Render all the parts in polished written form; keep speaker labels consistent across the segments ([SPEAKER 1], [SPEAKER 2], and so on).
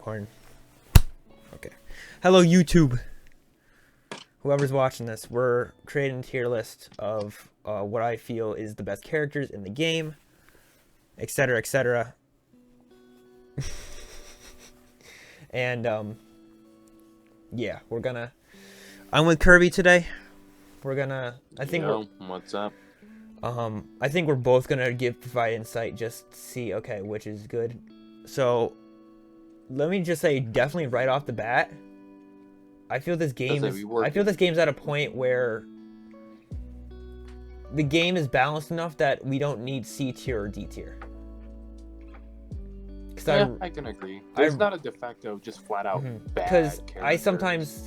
[SPEAKER 1] recording. Okay. Hello, YouTube. Whoever's watching this, we're creating a tier list of what I feel is the best characters in the game, etc., etc. And yeah, we're gonna. I'm with Kirby today. We're gonna.
[SPEAKER 2] What's up?
[SPEAKER 1] I think we're both gonna provide insight, just to see which is good. So let me just say, definitely right off the bat, I feel this game game's at a point where the game is balanced enough that we don't need C tier or D tier.
[SPEAKER 2] Yeah, I can agree. There's not a de facto, just flat out bad characters.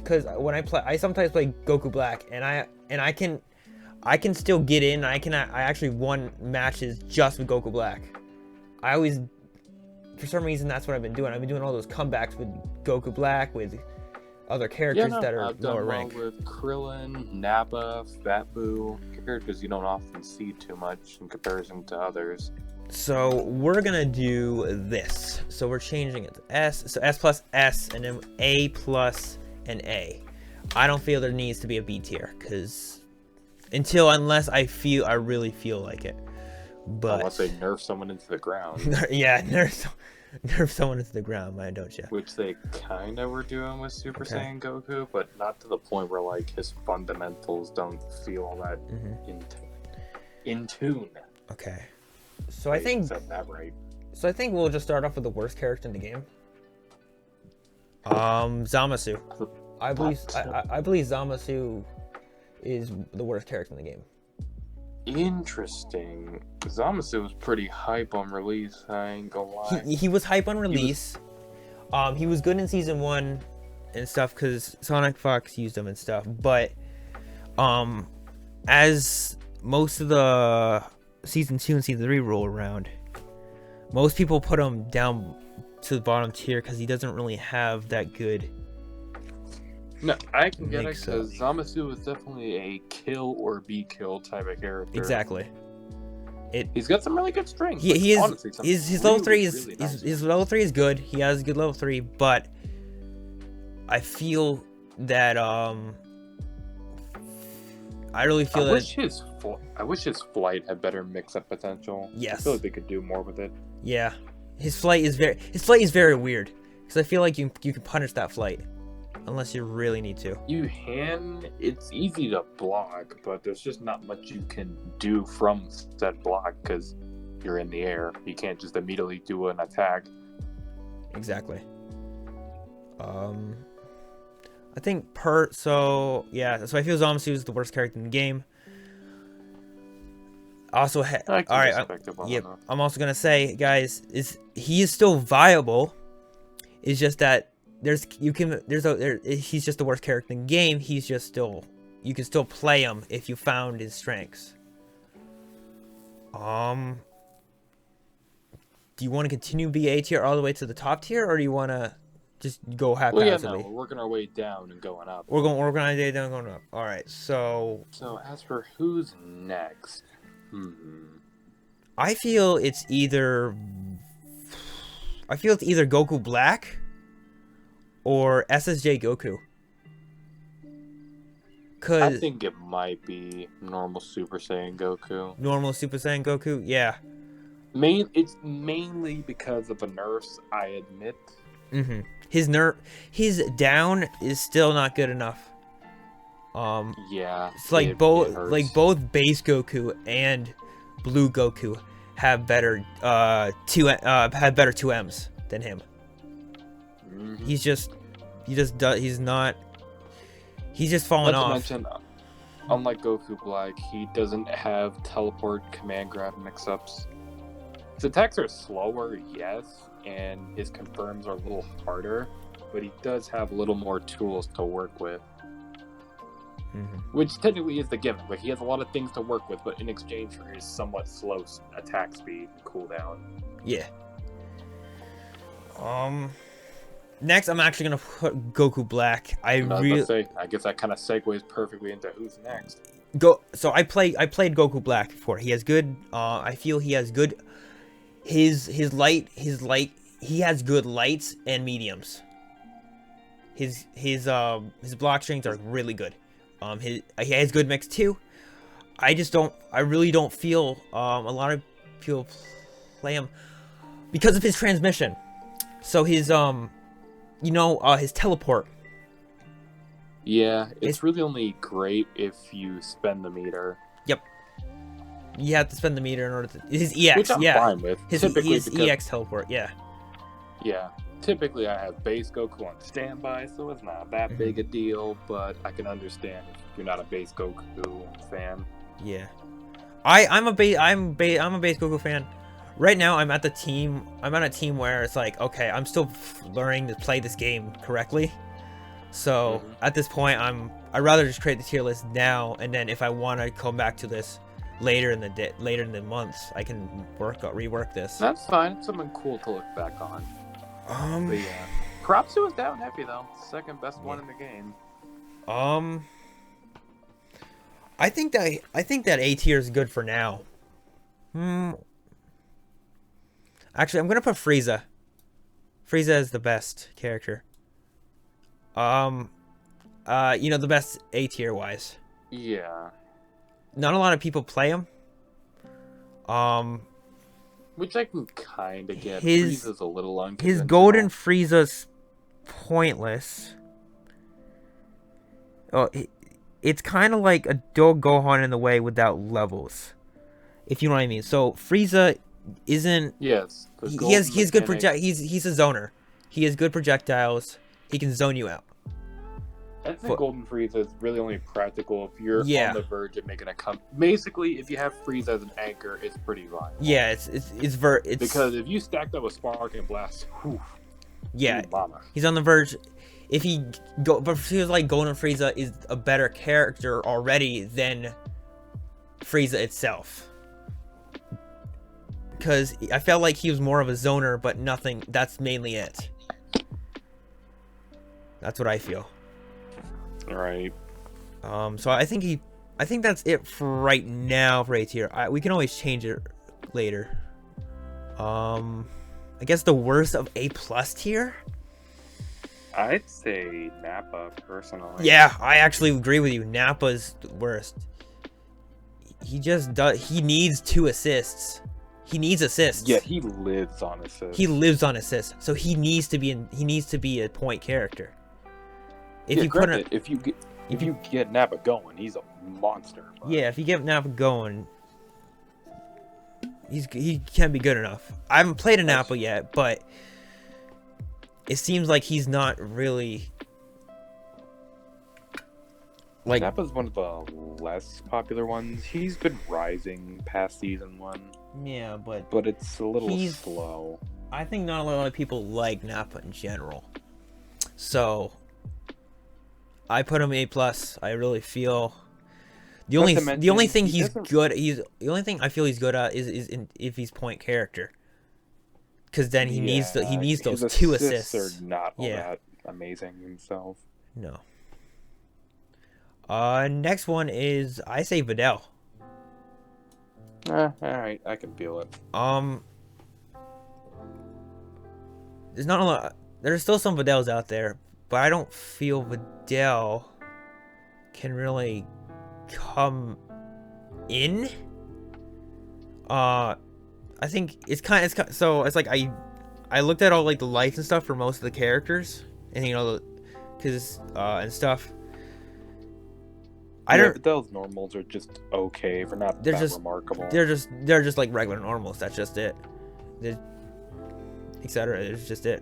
[SPEAKER 1] Because when I sometimes play Goku Black, and I can still get in. I actually won matches just with Goku Black. I always, for some reason, that's what I've been doing. I've been doing all those comebacks with Goku Black, with other characters that are lower rank.
[SPEAKER 2] With Krillin, Nappa, Fat Boo, characters you don't often see too much in comparison to others.
[SPEAKER 1] So we're gonna do this. So we're changing it to S. So S plus S, and then A plus and A. I don't feel there needs to be a B tier, because unless I really feel like it. But
[SPEAKER 2] unless they nerf someone into the ground.
[SPEAKER 1] Yeah, nerf someone into the ground, man, don't you?
[SPEAKER 2] Which they kind of were doing with Super Saiyan Goku, but not to the point where like his fundamentals don't feel all that in tune.
[SPEAKER 1] Okay. So I think we'll just start off with the worst character in the game. Zamasu. I believe Zamasu is the worst character in the game.
[SPEAKER 2] Interesting. Zamasu was pretty hype on release, I ain't gonna lie.
[SPEAKER 1] He was hype on release. He was good in season 1 and stuff because Sonic Fox used him and stuff, but as most of the season 2 and season 3 roll around, most people put him down to the bottom tier because he doesn't really have that good.
[SPEAKER 2] No, I can get it because Zamasu is definitely a kill or be killed type of character.
[SPEAKER 1] Exactly.
[SPEAKER 2] He's got some really good strength.
[SPEAKER 1] He is.
[SPEAKER 2] Honestly,
[SPEAKER 1] his level 3 is his level 3 is good. He has a good level 3, but I feel that I really feel
[SPEAKER 2] I wish his flight had better mix-up potential.
[SPEAKER 1] Yes.
[SPEAKER 2] I feel like they could do more with it.
[SPEAKER 1] Yeah, his flight is very weird, because I feel like you can punish that flight unless you really need to.
[SPEAKER 2] It's easy to block, but there's just not much you can do from said block because you're in the air. You can't just immediately do an attack.
[SPEAKER 1] Exactly. I think so I feel Zamasu is the worst character in the game. Also, I'm also gonna say, guys, he is still viable. It's just that he's just the worst character in the game. He's just you can still play him if you found his strengths. Do you want to continue BA tier all the way to the top tier, or do you want to just go haphazardly?
[SPEAKER 2] We're working our way down and going up.
[SPEAKER 1] We're going our way down and going up. All right. So
[SPEAKER 2] as for who's next,
[SPEAKER 1] I feel it's either Goku Black or SSJ Goku.
[SPEAKER 2] I think it might be normal Super Saiyan Goku.
[SPEAKER 1] Normal Super Saiyan Goku, yeah.
[SPEAKER 2] It's mainly because of the nerfs, I admit.
[SPEAKER 1] His down is still not good enough.
[SPEAKER 2] Yeah.
[SPEAKER 1] It's like both base Goku and Blue Goku have better 2Ms than him. He's just falling off.
[SPEAKER 2] Not to mention, unlike Goku Black, he doesn't have teleport command grab mix-ups. His attacks are slower, yes, and his confirms are a little harder, but he does have a little more tools to work with. Which technically is the gimmick. Like, he has a lot of things to work with, but in exchange for his somewhat slow attack speed and cooldown.
[SPEAKER 1] Yeah. Next, I'm actually gonna put Goku Black. I guess
[SPEAKER 2] that kind of segues perfectly into who's next.
[SPEAKER 1] So I played Goku Black before. He has good. I feel he has good. His light he has good lights and mediums. His block strings are really good. He has good mix too. I really don't feel a lot of people play him because of his transmission. So his his teleport.
[SPEAKER 2] Yeah, it's really only great if you spend the meter.
[SPEAKER 1] Yep. You have to spend the meter in order to his EX.
[SPEAKER 2] Which I'm fine with.
[SPEAKER 1] His EX teleport. Yeah.
[SPEAKER 2] Yeah. Typically, I have base Goku on standby, so it's not that big a deal. But I can understand if you're not a base Goku fan.
[SPEAKER 1] Yeah. I'm a base Goku fan. Right now, I'm on a team where it's like, okay, I'm still learning to play this game correctly. So at this point, I'd rather just create the tier list now, and then if I want to come back to this later in the months, I can rework this.
[SPEAKER 2] That's fine. It's something cool to look back on. But yeah, props to his down heavy though. Second best one in the game.
[SPEAKER 1] I think that A tier is good for now. Actually, I'm gonna put Frieza. Frieza is the best character. The best A tier wise.
[SPEAKER 2] Yeah.
[SPEAKER 1] Not a lot of people play him.
[SPEAKER 2] Which I can kind of get. Frieza's a little unconventional.
[SPEAKER 1] His golden Frieza's pointless. Oh, it's kind of like adult Gohan in the way without levels, if you know what I mean. So Frieza isn't.
[SPEAKER 2] Yes.
[SPEAKER 1] He has good He's a zoner. He has good projectiles. He can zone you out.
[SPEAKER 2] I think Golden Frieza is really only practical if you're on the verge of making a come. Basically, if you have Frieza as an anchor, it's pretty viable.
[SPEAKER 1] Yeah, it's
[SPEAKER 2] because if you stacked up a Spark and Blast,
[SPEAKER 1] he's on the verge. But it feels like Golden Frieza is a better character already than Frieza itself. Because I felt like he was more of a zoner, but nothing. That's mainly it. That's what I feel.
[SPEAKER 2] Right.
[SPEAKER 1] So I think that's it for right now for A tier. We can always change it later. I guess the worst of A+ tier.
[SPEAKER 2] I'd say Nappa personally.
[SPEAKER 1] Yeah, I actually agree with you. Nappa's the worst. He just does. He needs 2 assists. He needs assists.
[SPEAKER 2] Yeah, he lives on assists.
[SPEAKER 1] He lives on assists. So he needs to be a point character. If you
[SPEAKER 2] get Nappa going, he's a monster. But...
[SPEAKER 1] Yeah, if you get Nappa going, he can be good enough. I haven't played a Nappa yet, but it seems like he's not really like.
[SPEAKER 2] Nappa's one of the less popular ones. He's been rising past season 1.
[SPEAKER 1] Yeah, but
[SPEAKER 2] it's a little slow.
[SPEAKER 1] I think not a lot of people like Nappa in general, so. I put him A+. I really feel the only thing the only thing I feel he's good at is if he's point character. Because then he needs those 2 assists.
[SPEAKER 2] Are not all that amazing himself.
[SPEAKER 1] No. Next one is I say Videl.
[SPEAKER 2] All right, I can feel it.
[SPEAKER 1] There's not a lot. There's still some Videls out there. But I don't feel Videl can really come in. I think it's kind of so it's like I looked at all like the lights and stuff for most of the characters, and because and stuff.
[SPEAKER 2] Videl's normals are just okay. They're not remarkable.
[SPEAKER 1] They're just like regular normals. That's just it. Etc. It's just it.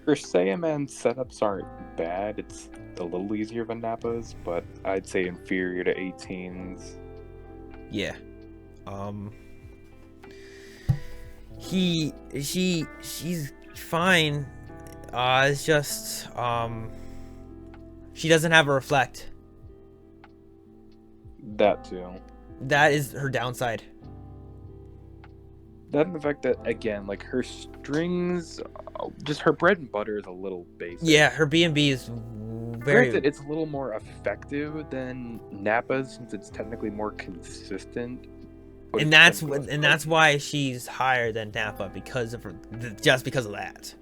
[SPEAKER 2] Her Saiyaman setups aren't bad. It's a little easier than Nappa's, but I'd say inferior to 18's.
[SPEAKER 1] Yeah. She's fine. It's just she doesn't have a reflect.
[SPEAKER 2] That too.
[SPEAKER 1] That is her downside.
[SPEAKER 2] That and the fact that, again, like, her strings, just her bread and butter is a little basic.
[SPEAKER 1] Yeah, her B&B is very...
[SPEAKER 2] Granted, it's a little more effective than Nappa's, since it's technically more consistent. But
[SPEAKER 1] And
[SPEAKER 2] it's
[SPEAKER 1] that's
[SPEAKER 2] been good.
[SPEAKER 1] and that's why she's higher than Nappa, because of just because of that.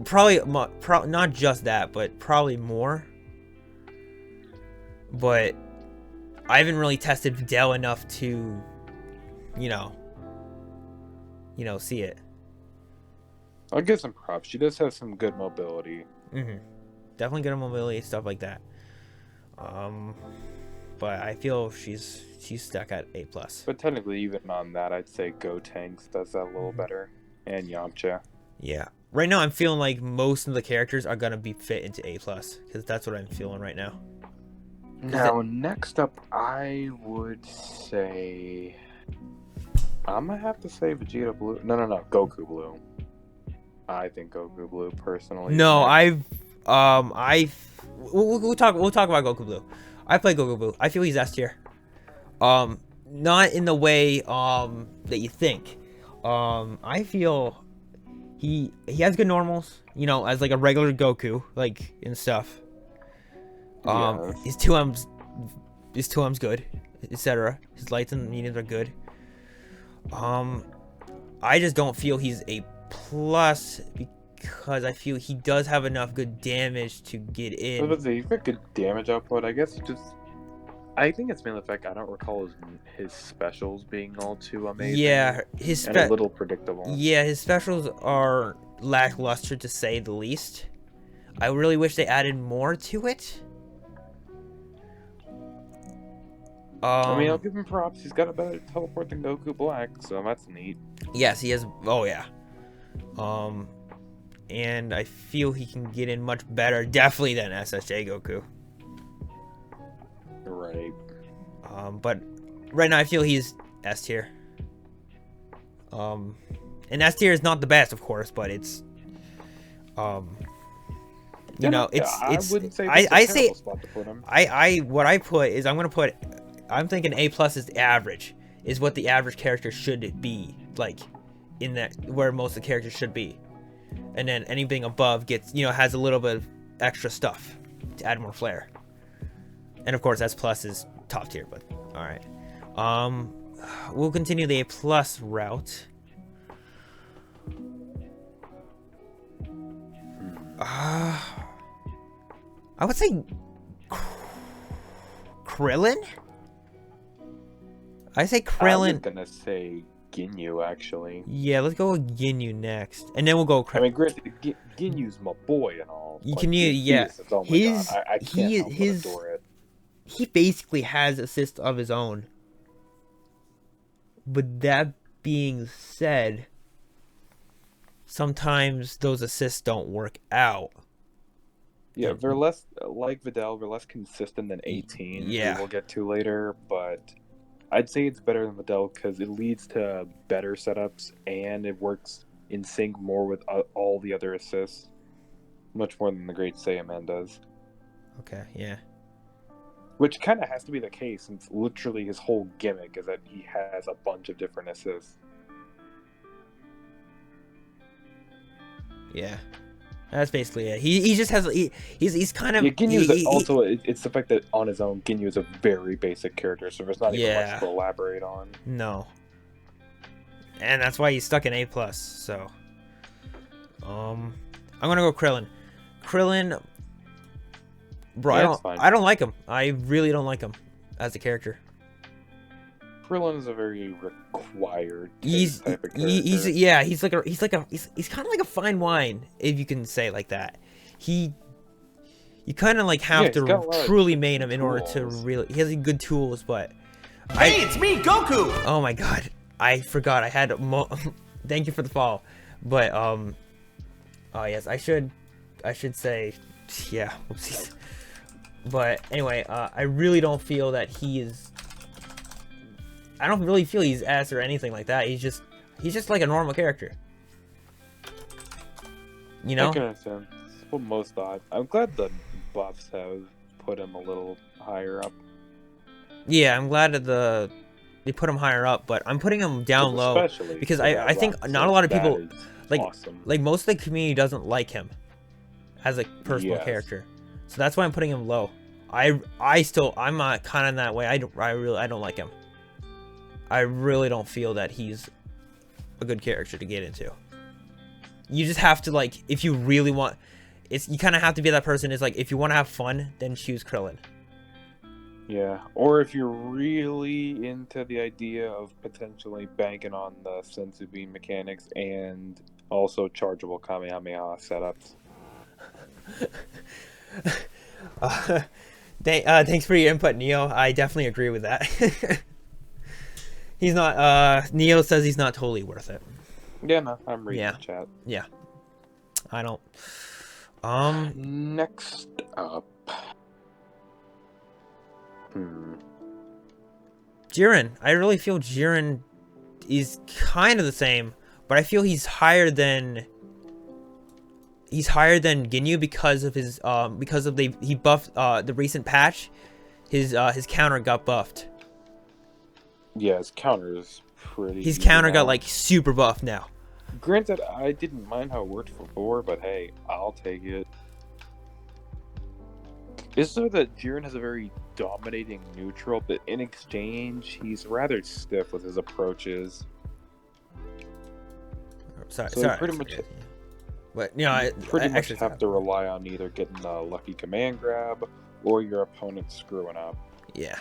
[SPEAKER 1] Probably not just that, but probably more. But I haven't really tested Videl enough to, you know, see it.
[SPEAKER 2] I'll give some props. She does have some good mobility.
[SPEAKER 1] Definitely good mobility, stuff like that. But I feel she's stuck at A+.
[SPEAKER 2] But technically, even on that, I'd say Go Tanks does that a little better, and Yamcha.
[SPEAKER 1] Yeah. Right now, I'm feeling like most of the characters are gonna be fit into A+, because that's what I'm feeling right now.
[SPEAKER 2] Now, next up, I would say I'm gonna have to say Vegeta Blue. No, Goku Blue. I think Goku Blue personally.
[SPEAKER 1] No, we'll talk about Goku Blue. I play Goku Blue. I feel he's S tier. Not in the way that you think. I feel he has good normals, as like a regular Goku, like and stuff.
[SPEAKER 2] Yes.
[SPEAKER 1] His 2M's good, etc. His lights and mediums are good. I just don't feel he's A+ because I feel he does have enough good damage to get in.
[SPEAKER 2] He's got good damage output. I guess I think it's mainly the fact I don't recall his specials being all too amazing.
[SPEAKER 1] Yeah,
[SPEAKER 2] and a little predictable.
[SPEAKER 1] Yeah, his specials are lackluster to say the least. I really wish they added more to it.
[SPEAKER 2] I mean, I'll give him props. He's got a better teleport than Goku Black, so that's neat.
[SPEAKER 1] Yes, he has. Oh yeah. And I feel he can get in much better, definitely, than SSJ Goku.
[SPEAKER 2] Right.
[SPEAKER 1] But right now I feel he's S tier. And S tier is not the best, of course, but it's I wouldn't say I say spot to put him. What I put is I'm thinking A+ is the average, is what the average character should be, like in that where most of the characters should be. And then anything above gets, has a little bit of extra stuff to add more flair. And of course, S+ is top tier, but all right. We'll continue the A+ route. I would say Krillin. I say Krillin.
[SPEAKER 2] I was gonna say Ginyu, actually.
[SPEAKER 1] Yeah, let's go with Ginyu next, and then we'll go.
[SPEAKER 2] I mean, granted, Ginyu's my boy and all.
[SPEAKER 1] You can use, yeah.
[SPEAKER 2] Oh my God. I can't help but adore it.
[SPEAKER 1] He basically has assists of his own. But that being said, sometimes those assists don't work out.
[SPEAKER 2] Yeah, they're less, like Videl, they're less consistent than 18,
[SPEAKER 1] yeah.
[SPEAKER 2] Who we'll get to later, but I'd say it's better than Videl because it leads to better setups and it works in sync more with all the other assists, much more than the Great Saiyaman does.
[SPEAKER 1] Okay, yeah.
[SPEAKER 2] Which kind of has to be the case since literally his whole gimmick is that he has a bunch of different assists.
[SPEAKER 1] Yeah. That's basically it. He just has he's kind of
[SPEAKER 2] also it's the fact that on his own Ginyu is a very basic character, so there's not even much to elaborate on.
[SPEAKER 1] No. And that's why he's stuck in A+. So I'm gonna go Krillin. Krillin, bro, I don't like him. I really don't like him as a character.
[SPEAKER 2] Krillin is a very required
[SPEAKER 1] he's
[SPEAKER 2] type of character.
[SPEAKER 1] He's kind of like a fine wine, if you can say it like that. You kind of like have to truly make him in order to really. He has good tools, but
[SPEAKER 3] hey, it's me, Goku.
[SPEAKER 1] Oh my God, I forgot I had. Thank you for the follow, but oh yes, I should say, yeah. Whoopsies. But anyway, I really don't feel that he is. I don't really feel he's S or anything like that. He's just like a normal character. You know?
[SPEAKER 2] I can understand. That's what most thought. I'm glad the buffs have put him a little higher up.
[SPEAKER 1] Yeah, I'm glad that they put him higher up, but I'm putting him down low because I think not a lot of people like most of the community doesn't like him as a personal character. So that's why I'm putting him low. I'm kind of that way. I don't like him. I really don't feel that he's a good character to get into. You just have to, like, if you really want, you kind of have to be that person. Is like, if you want to have fun, then choose Krillin.
[SPEAKER 2] Yeah, or if you're really into the idea of potentially banking on the Senzu Bean mechanics and also chargeable Kamehameha setups.
[SPEAKER 1] Thanks for your input, Neo. I definitely agree with that. He's not. Neo says he's not totally worth it.
[SPEAKER 2] Yeah, no, I'm reading the chat.
[SPEAKER 1] Yeah, I don't.
[SPEAKER 2] Next up.
[SPEAKER 1] Jiren. I really feel Jiren is kind of the same, but I feel he's higher than Ginyu because of his he buffed the recent patch. His counter got buffed.
[SPEAKER 2] Yeah, his counter is pretty.
[SPEAKER 1] His counter got like super buffed now.
[SPEAKER 2] Granted, I didn't mind how it worked before, but hey, I'll take it. It's so that Jiren has a very dominating neutral, but in exchange, he's rather stiff with his approaches.
[SPEAKER 1] Sorry.
[SPEAKER 2] Pretty much.
[SPEAKER 1] But you know, I
[SPEAKER 2] much have to rely on either getting a lucky command grab or your opponent screwing up.
[SPEAKER 1] Yeah,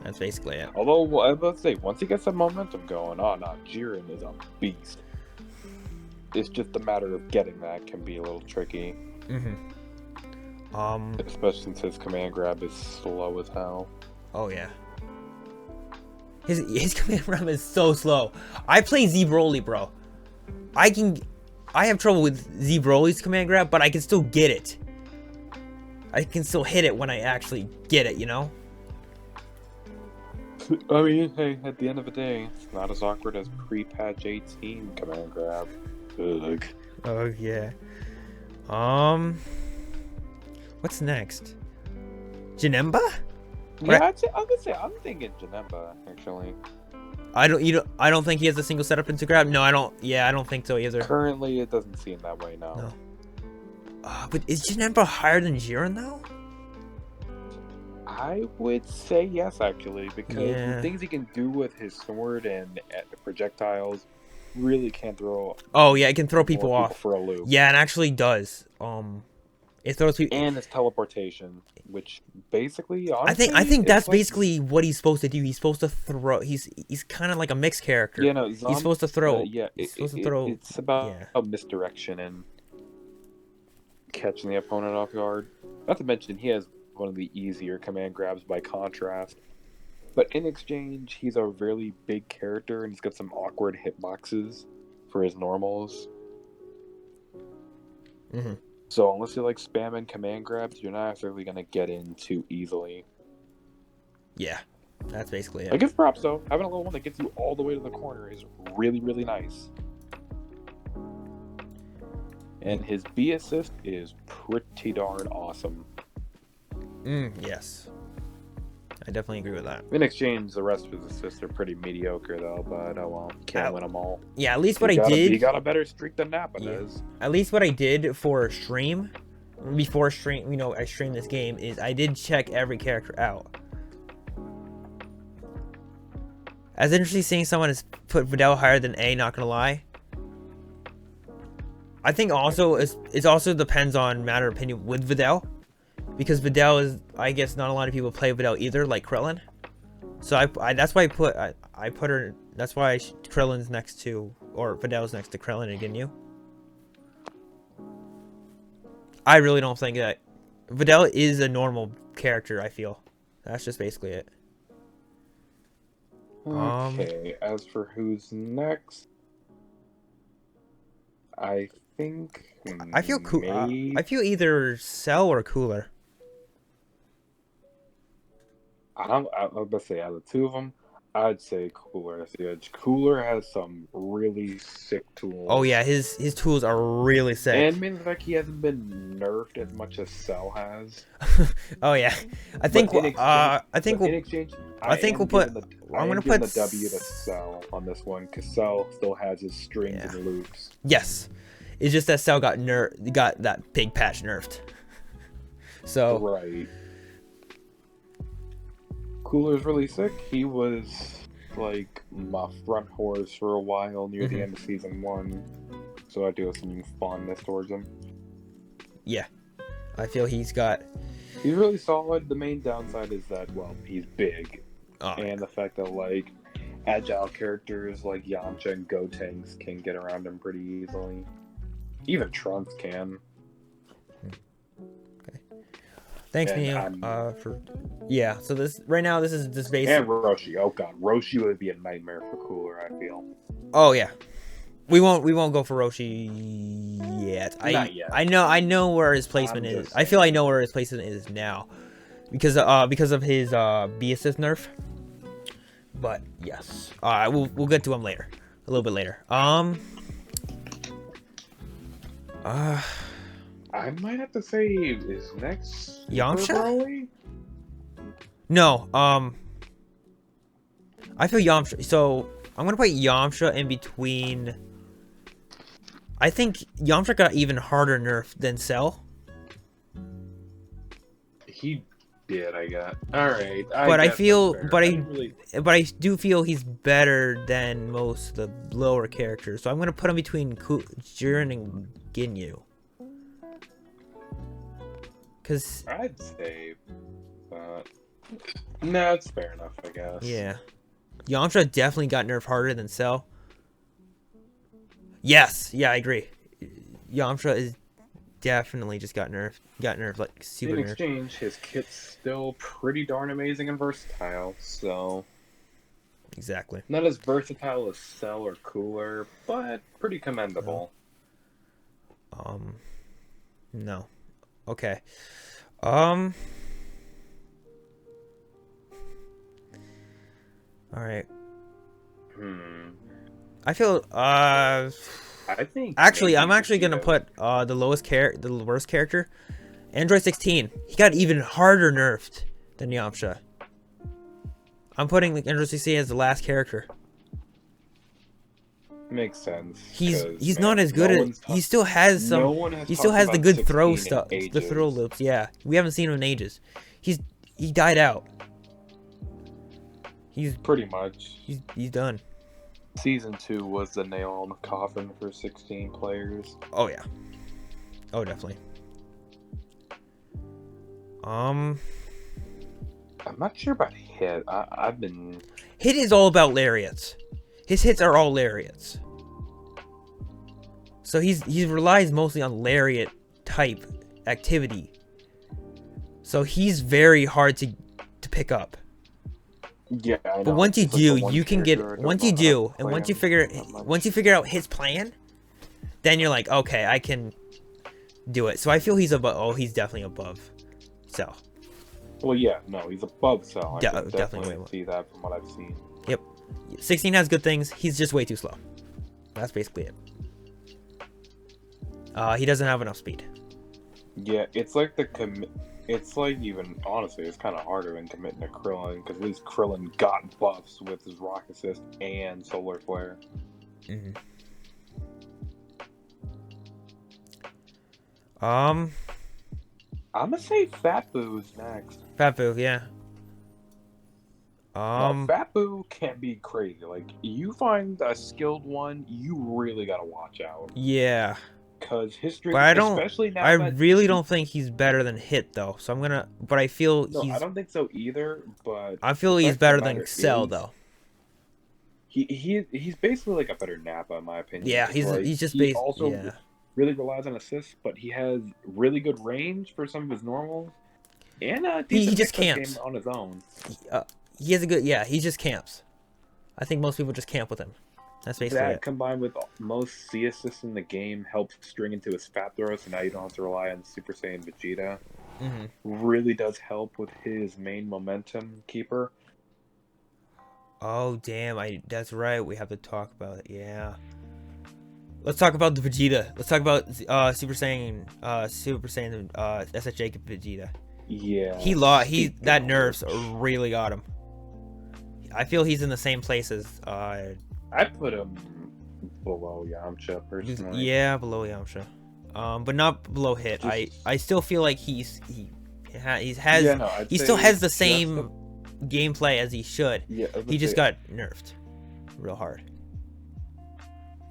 [SPEAKER 1] that's basically it.
[SPEAKER 2] Although I was about to say, once he gets the momentum going, Jiren is a beast. It's just a matter of getting that can be a little tricky. Especially since his command grab is slow as hell.
[SPEAKER 1] Oh yeah. His command grab is so slow. I play Z Broly, bro. I have trouble with Z Broly's command grab, but I can still get it. I can still hit it when I actually get it, you know?
[SPEAKER 2] I mean, hey, at the end of the day, it's not as awkward as pre-patch 18 command grab. Ugh.
[SPEAKER 1] Oh yeah. What's next? Janemba?
[SPEAKER 2] Yeah, I'm thinking Janemba, actually.
[SPEAKER 1] I don't think he has a single setup into grab. No, I don't think so either.
[SPEAKER 2] Currently, it doesn't seem that way now.
[SPEAKER 1] No. But is Janemba higher than Jiren though?
[SPEAKER 2] I would say yes, actually, because the things he can do with his sword and the projectiles really can throw.
[SPEAKER 1] Oh yeah, it can throw people off
[SPEAKER 2] for a loop.
[SPEAKER 1] Yeah, it actually does. It throws people.
[SPEAKER 2] And his teleportation, which basically, honestly,
[SPEAKER 1] I think that's basically what he's supposed to do. He's supposed to throw. He's kind of like a mixed character.
[SPEAKER 2] Yeah, no,
[SPEAKER 1] he's supposed to throw.
[SPEAKER 2] It's about misdirection and catching the opponent off guard. Not to mention, he has one of the easier command grabs by contrast. But in exchange, he's a really big character, and he's got some awkward hitboxes for his normals. So unless you like spamming command grabs, you're not necessarily going to get in too easily.
[SPEAKER 1] Yeah, that's basically it.
[SPEAKER 2] I give props, though. Having a little one that gets you all the way to the corner is really, really nice. And his B assist is pretty darn awesome.
[SPEAKER 1] Yes. I definitely agree with that.
[SPEAKER 2] In exchange, the rest of his assists are pretty mediocre, though, but oh well, can't win them all.
[SPEAKER 1] Yeah, at least what I did...
[SPEAKER 2] You got a better streak than Nappa does.
[SPEAKER 1] At least what I did for stream, before stream, I streamed this game, is I did check every character out. As interesting seeing someone has put Videl higher than A, not gonna lie. I think also, it also depends on matter of opinion with Videl. Because Videl is, I guess, not a lot of people play Videl either, like Krillin. So that's why I put her. That's why Krillin's next to, or Videl's next to Krillin and Ginyu. I really don't think that Videl is a normal character. I feel that's just basically it.
[SPEAKER 2] Okay. As for who's next, I think
[SPEAKER 1] I feel cool. I feel either Cell or Cooler.
[SPEAKER 2] I was about to say, out of the two of them, I'd say Cooler has the edge. Cooler has some really sick tools.
[SPEAKER 1] Oh yeah, his tools are really sick.
[SPEAKER 2] And means like he hasn't been nerfed as much as Cell has.
[SPEAKER 1] Oh yeah, I think we'll put.
[SPEAKER 2] I'm gonna put
[SPEAKER 1] the
[SPEAKER 2] W to Cell on this one because Cell still has his strings and loops.
[SPEAKER 1] Yes, it's just that Cell got that big patch nerfed. So
[SPEAKER 2] right. Cooler's really sick. He was like my front horse for a while near the
[SPEAKER 1] Mhm.
[SPEAKER 2] end of season 1, so I do have some fondness towards him.
[SPEAKER 1] Yeah, I feel he's got.
[SPEAKER 2] He's really solid. The main downside is that, well, he's big,
[SPEAKER 1] Oh,
[SPEAKER 2] and the fact that like agile characters like Yamcha and Gotenks can get around him pretty easily. Even Trunks can.
[SPEAKER 1] thanks,
[SPEAKER 2] And
[SPEAKER 1] Neil. For yeah. So this right now, this is this base.
[SPEAKER 2] And Roshi. Oh god, Roshi would be a nightmare for Cooler, I feel.
[SPEAKER 1] Oh yeah, we won't go for Roshi yet.
[SPEAKER 2] Not yet.
[SPEAKER 1] I know where his placement
[SPEAKER 2] I'm
[SPEAKER 1] is.
[SPEAKER 2] just
[SPEAKER 1] I feel I know where his placement is now, because of his B assist nerf. But yes, we'll get to him later, a little bit later.
[SPEAKER 2] I might have to say is next
[SPEAKER 1] Yamcha?
[SPEAKER 2] Super Broly?
[SPEAKER 1] No, I feel Yamcha. So I'm gonna put Yamcha in between. I think Yamcha got even harder nerf than Cell.
[SPEAKER 2] He did, I got. Alright.
[SPEAKER 1] But I feel, but
[SPEAKER 2] really...
[SPEAKER 1] I do feel he's better than most of the lower characters. So I'm gonna put him between Jiren and Ginyu. Cause
[SPEAKER 2] I'd say, no, it's fair enough, I guess.
[SPEAKER 1] yeah, Yamcha definitely got nerfed harder than Cell. Yes, yeah, I agree. Yamcha is definitely just got nerfed like super
[SPEAKER 2] In
[SPEAKER 1] nerfed.
[SPEAKER 2] exchange, his kit's still pretty darn amazing and versatile, so...
[SPEAKER 1] Exactly.
[SPEAKER 2] Not as versatile as Cell or Cooler, but pretty commendable.
[SPEAKER 1] No. Okay. All right. I feel
[SPEAKER 2] I think
[SPEAKER 1] actually I'm
[SPEAKER 2] maybe
[SPEAKER 1] actually gonna
[SPEAKER 2] Vegeta-
[SPEAKER 1] put the worst character, Android 16. He got even harder nerfed than Yamcha. I'm putting Android 16 as the last character.
[SPEAKER 2] Makes sense.
[SPEAKER 1] He's not as good as he still has some.
[SPEAKER 2] No one has
[SPEAKER 1] He still
[SPEAKER 2] talked
[SPEAKER 1] has the
[SPEAKER 2] about
[SPEAKER 1] good throw
[SPEAKER 2] 16 in
[SPEAKER 1] stuff, the
[SPEAKER 2] ages.
[SPEAKER 1] throw loops. Yeah, we haven't seen him in ages. He died out. He's
[SPEAKER 2] Pretty much.
[SPEAKER 1] he's done.
[SPEAKER 2] Season 2 was the nail on the coffin for 16 players.
[SPEAKER 1] Oh yeah. Oh definitely.
[SPEAKER 2] I'm not sure about Hit. I've been...
[SPEAKER 1] Hit is all about lariats. His hits are all lariats. So he relies mostly on lariat type activity. So he's very hard to pick up.
[SPEAKER 2] Yeah, I know.
[SPEAKER 1] But once you
[SPEAKER 2] It's like the
[SPEAKER 1] do,
[SPEAKER 2] one
[SPEAKER 1] you can get
[SPEAKER 2] character I don't
[SPEAKER 1] once you
[SPEAKER 2] know how to
[SPEAKER 1] do, and
[SPEAKER 2] play
[SPEAKER 1] once you
[SPEAKER 2] him
[SPEAKER 1] figure
[SPEAKER 2] that much.
[SPEAKER 1] once you figure out his plan, then you're like, okay, I can do it. So I feel he's above. Oh, he's definitely above. So
[SPEAKER 2] Well, yeah, no, he's above Cell. I can
[SPEAKER 1] definitely
[SPEAKER 2] definitely
[SPEAKER 1] way
[SPEAKER 2] see that from what I've seen.
[SPEAKER 1] yep, 16 has good things. He's just way too slow. That's basically it. He doesn't have enough speed.
[SPEAKER 2] Yeah, it's like it's like even honestly, it's kind of harder than committing to Krillin because at least Krillin got buffs with his Rock Assist and Solar Flare.
[SPEAKER 1] Mm-hmm.
[SPEAKER 2] I'm gonna say Fat Boo's next.
[SPEAKER 1] Fat Boo, yeah.
[SPEAKER 2] Now, Fat Boo can be crazy. Like you find a skilled one, you really gotta watch out.
[SPEAKER 1] Yeah.
[SPEAKER 2] Because history,
[SPEAKER 1] But I don't.
[SPEAKER 2] especially now
[SPEAKER 1] I
[SPEAKER 2] that
[SPEAKER 1] really don't think he's better than Hit though. So I'm gonna. But I feel
[SPEAKER 2] no,
[SPEAKER 1] he's.
[SPEAKER 2] I don't think so either. But
[SPEAKER 1] I feel
[SPEAKER 2] the
[SPEAKER 1] he's
[SPEAKER 2] fact of
[SPEAKER 1] better
[SPEAKER 2] the
[SPEAKER 1] than
[SPEAKER 2] matter
[SPEAKER 1] Cell
[SPEAKER 2] is,
[SPEAKER 1] though.
[SPEAKER 2] He's basically like a better Nappa in my opinion.
[SPEAKER 1] Yeah,
[SPEAKER 2] It's like,
[SPEAKER 1] he's just
[SPEAKER 2] he
[SPEAKER 1] based.
[SPEAKER 2] also
[SPEAKER 1] Yeah.
[SPEAKER 2] really relies on assists, but he has really good range for some of his normals, and a decent
[SPEAKER 1] He just
[SPEAKER 2] mix-up
[SPEAKER 1] camps.
[SPEAKER 2] game on his own.
[SPEAKER 1] He has a good. Yeah, he just camps. I think most people just camp with him. That's basically
[SPEAKER 2] That
[SPEAKER 1] it.
[SPEAKER 2] combined with most C assists in the game helps string into his fat throw, so now you don't have to rely on Super Saiyan Vegeta.
[SPEAKER 1] Mm-hmm.
[SPEAKER 2] Really does help with his main momentum keeper.
[SPEAKER 1] Oh damn! That's right. We have to talk about it. Yeah. Let's talk about the Vegeta. Let's talk about Super Saiyan SSJ Vegeta.
[SPEAKER 2] Yeah.
[SPEAKER 1] He lost. That nerfs really got him. I feel he's in the same place as
[SPEAKER 2] I'd put him below Yamcha personally.
[SPEAKER 1] yeah, below Yamcha. But not below Hit. I still feel like he still has the same gameplay as he should.
[SPEAKER 2] Yeah,
[SPEAKER 1] He just got nerfed real hard.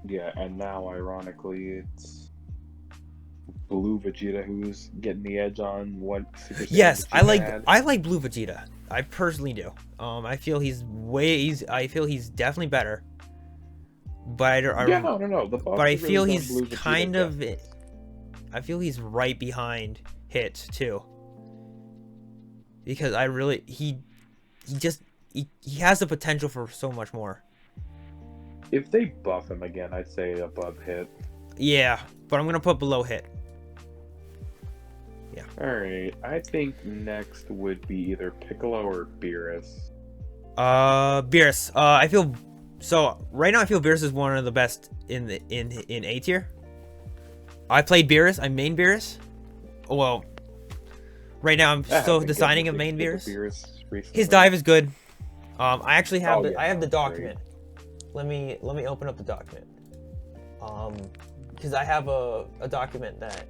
[SPEAKER 2] Yeah, and now ironically it's Blue Vegeta who's getting the edge on what Super Saiyan
[SPEAKER 1] Yes,
[SPEAKER 2] Vegeta had.
[SPEAKER 1] I like Blue Vegeta. I personally do. I feel he's definitely better. But I don't.
[SPEAKER 2] Yeah, no.
[SPEAKER 1] But I feel
[SPEAKER 2] really
[SPEAKER 1] he's
[SPEAKER 2] done Blue Vegeta
[SPEAKER 1] kind of.
[SPEAKER 2] justice.
[SPEAKER 1] I feel he's right behind Hit too. Because he has the potential for so much more.
[SPEAKER 2] If they buff him again, I'd say above Hit.
[SPEAKER 1] Yeah, but I'm gonna put below Hit. Yeah.
[SPEAKER 2] Alright, I think next would be either Piccolo or Beerus.
[SPEAKER 1] Beerus. I feel so right now. I feel Beerus is one of the best in A tier. I played Beerus. I main Beerus. Well, right now I'm still deciding of main Beerus. His dive is good. I actually have I have the document. Let me open up the document. Because I have a document that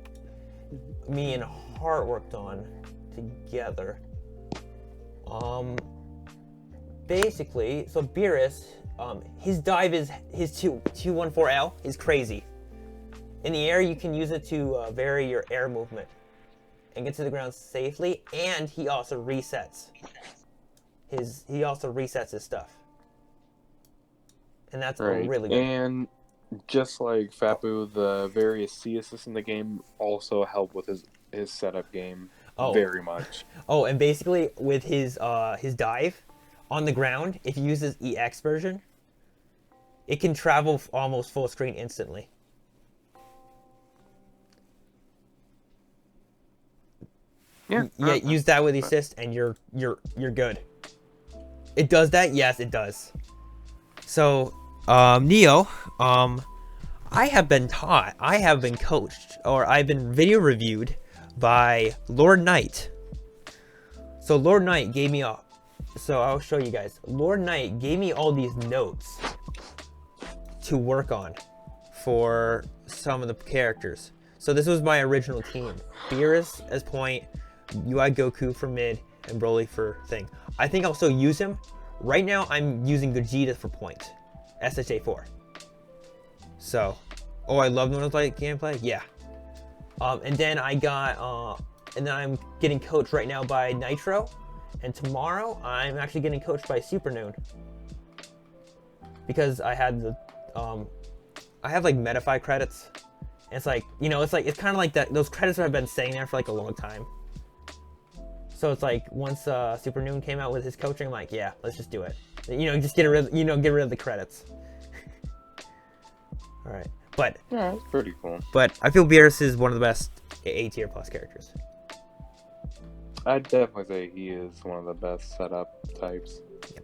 [SPEAKER 1] me and Hart worked on together. Basically, so Beerus, his dive is his 214L is crazy. In the air, you can use it to vary your air movement and get to the ground safely. And he also resets his stuff, and that's really good.
[SPEAKER 2] And just like Fapu, the various C assists in the game also help with his setup game very much.
[SPEAKER 1] Oh, and basically with his dive on the ground, if you use his EX version, it can travel almost full screen instantly.
[SPEAKER 2] Yeah.
[SPEAKER 1] Use that with the assist, and you're good. It does that? Yes, it does. So, Neo, I have been taught, I have been coached, or I've been video reviewed by Lord Knight. So Lord Knight gave me so I'll show you guys. Lord Knight gave me all these notes to work on for some of the characters. So this was my original team. Beerus as point, UI Goku for mid, and Broly for thing. I think I'll still use him. Right now, I'm using Gogeta for point. SSJ4. So, I love North Light gameplay. Yeah. And then I got, and then I'm getting coached right now by Nitro. And tomorrow, I'm actually getting coached by Supernoon. Because I had the, I have like Metafy credits. And it's like, it's kind of like that. Those credits have been staying there for like a long time. So it's like once Supernoon came out with his coaching, I'm like, yeah, let's just do it. Just get rid of the credits. All right, but
[SPEAKER 2] yeah, it's pretty cool.
[SPEAKER 1] But I feel Beerus is one of the best A tier plus characters.
[SPEAKER 2] I'd definitely say he is one of the best setup types.
[SPEAKER 1] Yep.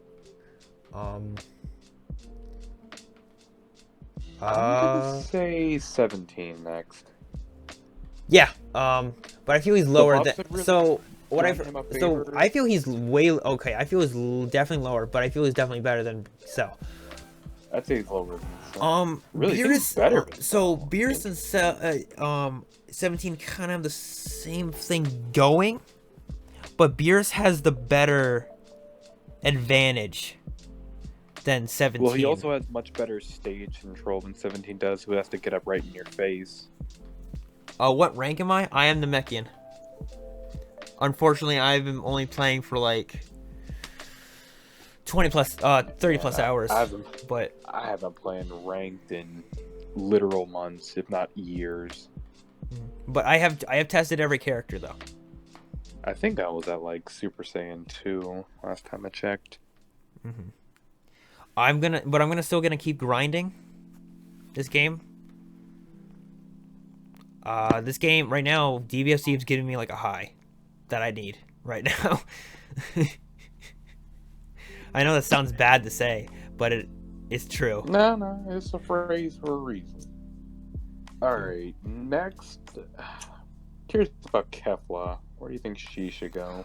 [SPEAKER 2] I'm gonna say 17 next.
[SPEAKER 1] Yeah. But I feel he's lower than I feel he's way okay. I feel he's definitely lower, but I feel he's definitely better than Cell.
[SPEAKER 2] I'd say he's lower than Cell. Really,
[SPEAKER 1] Beerus
[SPEAKER 2] better.
[SPEAKER 1] So Beerus and 17 kind of have the same thing going, but Beerus has the better advantage than 17.
[SPEAKER 2] Well, he also has much better stage control than 17 does, who has to get up right in your face.
[SPEAKER 1] What rank am I? I am the Namekian. Unfortunately, I've been only playing for like 30 plus hours.
[SPEAKER 2] I haven't played ranked in literal months, if not years.
[SPEAKER 1] But I have tested every character though.
[SPEAKER 2] I think I was at like Super Saiyan 2 last time I checked.
[SPEAKER 1] Mm-hmm. I'm still gonna keep grinding this game. This game right now, DBFZ is giving me like a high that I need right now. I know that sounds bad to say, but it's true.
[SPEAKER 2] No, it's a phrase for a reason. Alright, next. Curious about Kefla. Where do you think she should go?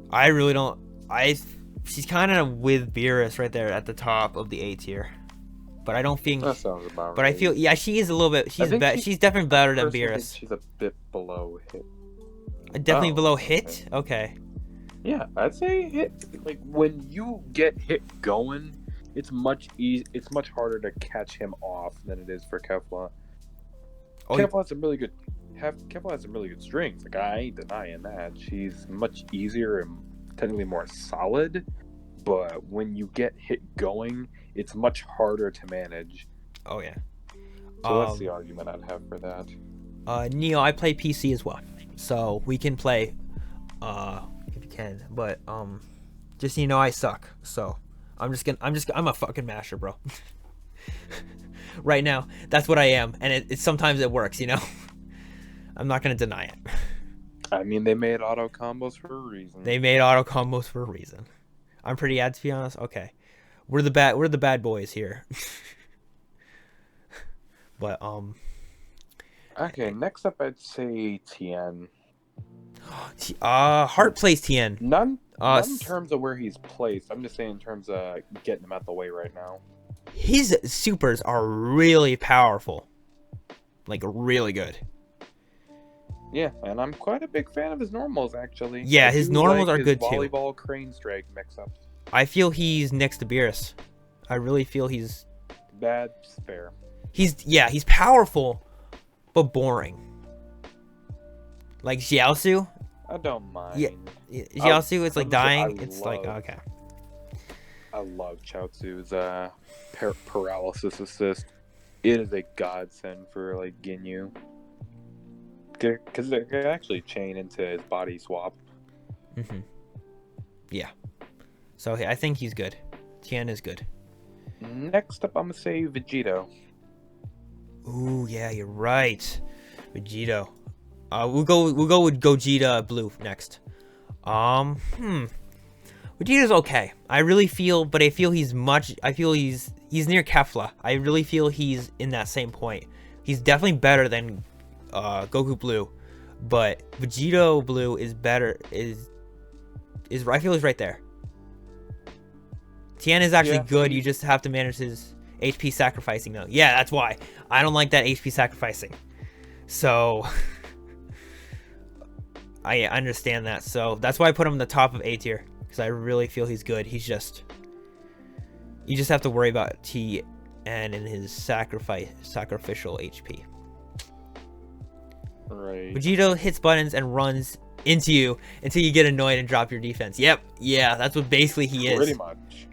[SPEAKER 1] I really don't. She's kind of with Beerus right there at the top of the A tier. But I don't think.
[SPEAKER 2] That sounds about right.
[SPEAKER 1] But I feel, yeah, she is a little bit. She's definitely better than Beerus.
[SPEAKER 2] She's a bit below Hit.
[SPEAKER 1] Definitely below Hit. Okay.
[SPEAKER 2] Yeah, I'd say like when you get hit going, it's it's much harder to catch him off than it is for Kefla.
[SPEAKER 1] Oh,
[SPEAKER 2] Kefla has some really good Kefla has some really good strings. Like I ain't denying that. She's much easier and technically more solid, but when you get hit going, it's much harder to manage.
[SPEAKER 1] oh yeah.
[SPEAKER 2] So that's the argument I'd have for that.
[SPEAKER 1] Neo, I play PC as well, so we can play if you can, but just so you know, I suck, so I'm a fucking masher, bro. Right now, that's what I am, and it sometimes it works, you know. I'm not gonna deny it.
[SPEAKER 2] I mean, they made auto combos for a reason.
[SPEAKER 1] They made auto combos for a reason. I'm pretty ad, to be honest. Okay, we're the bad boys here. But
[SPEAKER 2] Okay, next up I'd say Tien.
[SPEAKER 1] Heart plays Tien.
[SPEAKER 2] Not in terms of where he's placed. I'm just saying in terms of getting him out the way right now.
[SPEAKER 1] His supers are really powerful. Like, really good.
[SPEAKER 2] Yeah, and I'm quite a big fan of his normals, actually.
[SPEAKER 1] Yeah, his normals are good, too.
[SPEAKER 2] Volleyball crane strike mix-ups.
[SPEAKER 1] I feel he's next to Beerus. I really feel he's...
[SPEAKER 2] That's fair.
[SPEAKER 1] He's powerful, but boring. Like Xiaosu?
[SPEAKER 2] I don't mind.
[SPEAKER 1] Yeah, Xiaosu is like dying. It's like, okay.
[SPEAKER 2] I love Chaozu's paralysis assist. It is a godsend for like Ginyu. Because they can actually chain into his body swap.
[SPEAKER 1] Mm-hmm. Yeah. So I think he's good. Tien is good.
[SPEAKER 2] Next up, I'm going to say Vegito.
[SPEAKER 1] Ooh, yeah, you're right. Vegito. We'll go with Gogeta Blue next. Vegeta's okay. I feel he's near Kefla. I really feel he's in that same point. He's definitely better than Goku Blue, but Vegito Blue is better. I feel he's right there. Tien is actually good. You just have to manage his HP sacrificing though. Yeah, that's why I don't like that HP sacrificing. So I understand that. So that's why I put him in the top of A tier, because I really feel he's good. You just have to worry about Tien and his sacrificial HP.
[SPEAKER 2] Right.
[SPEAKER 1] Vegito hits buttons and runs into you until you get annoyed and drop your defense. Yep. Yeah, that's what basically he is.
[SPEAKER 2] Pretty much.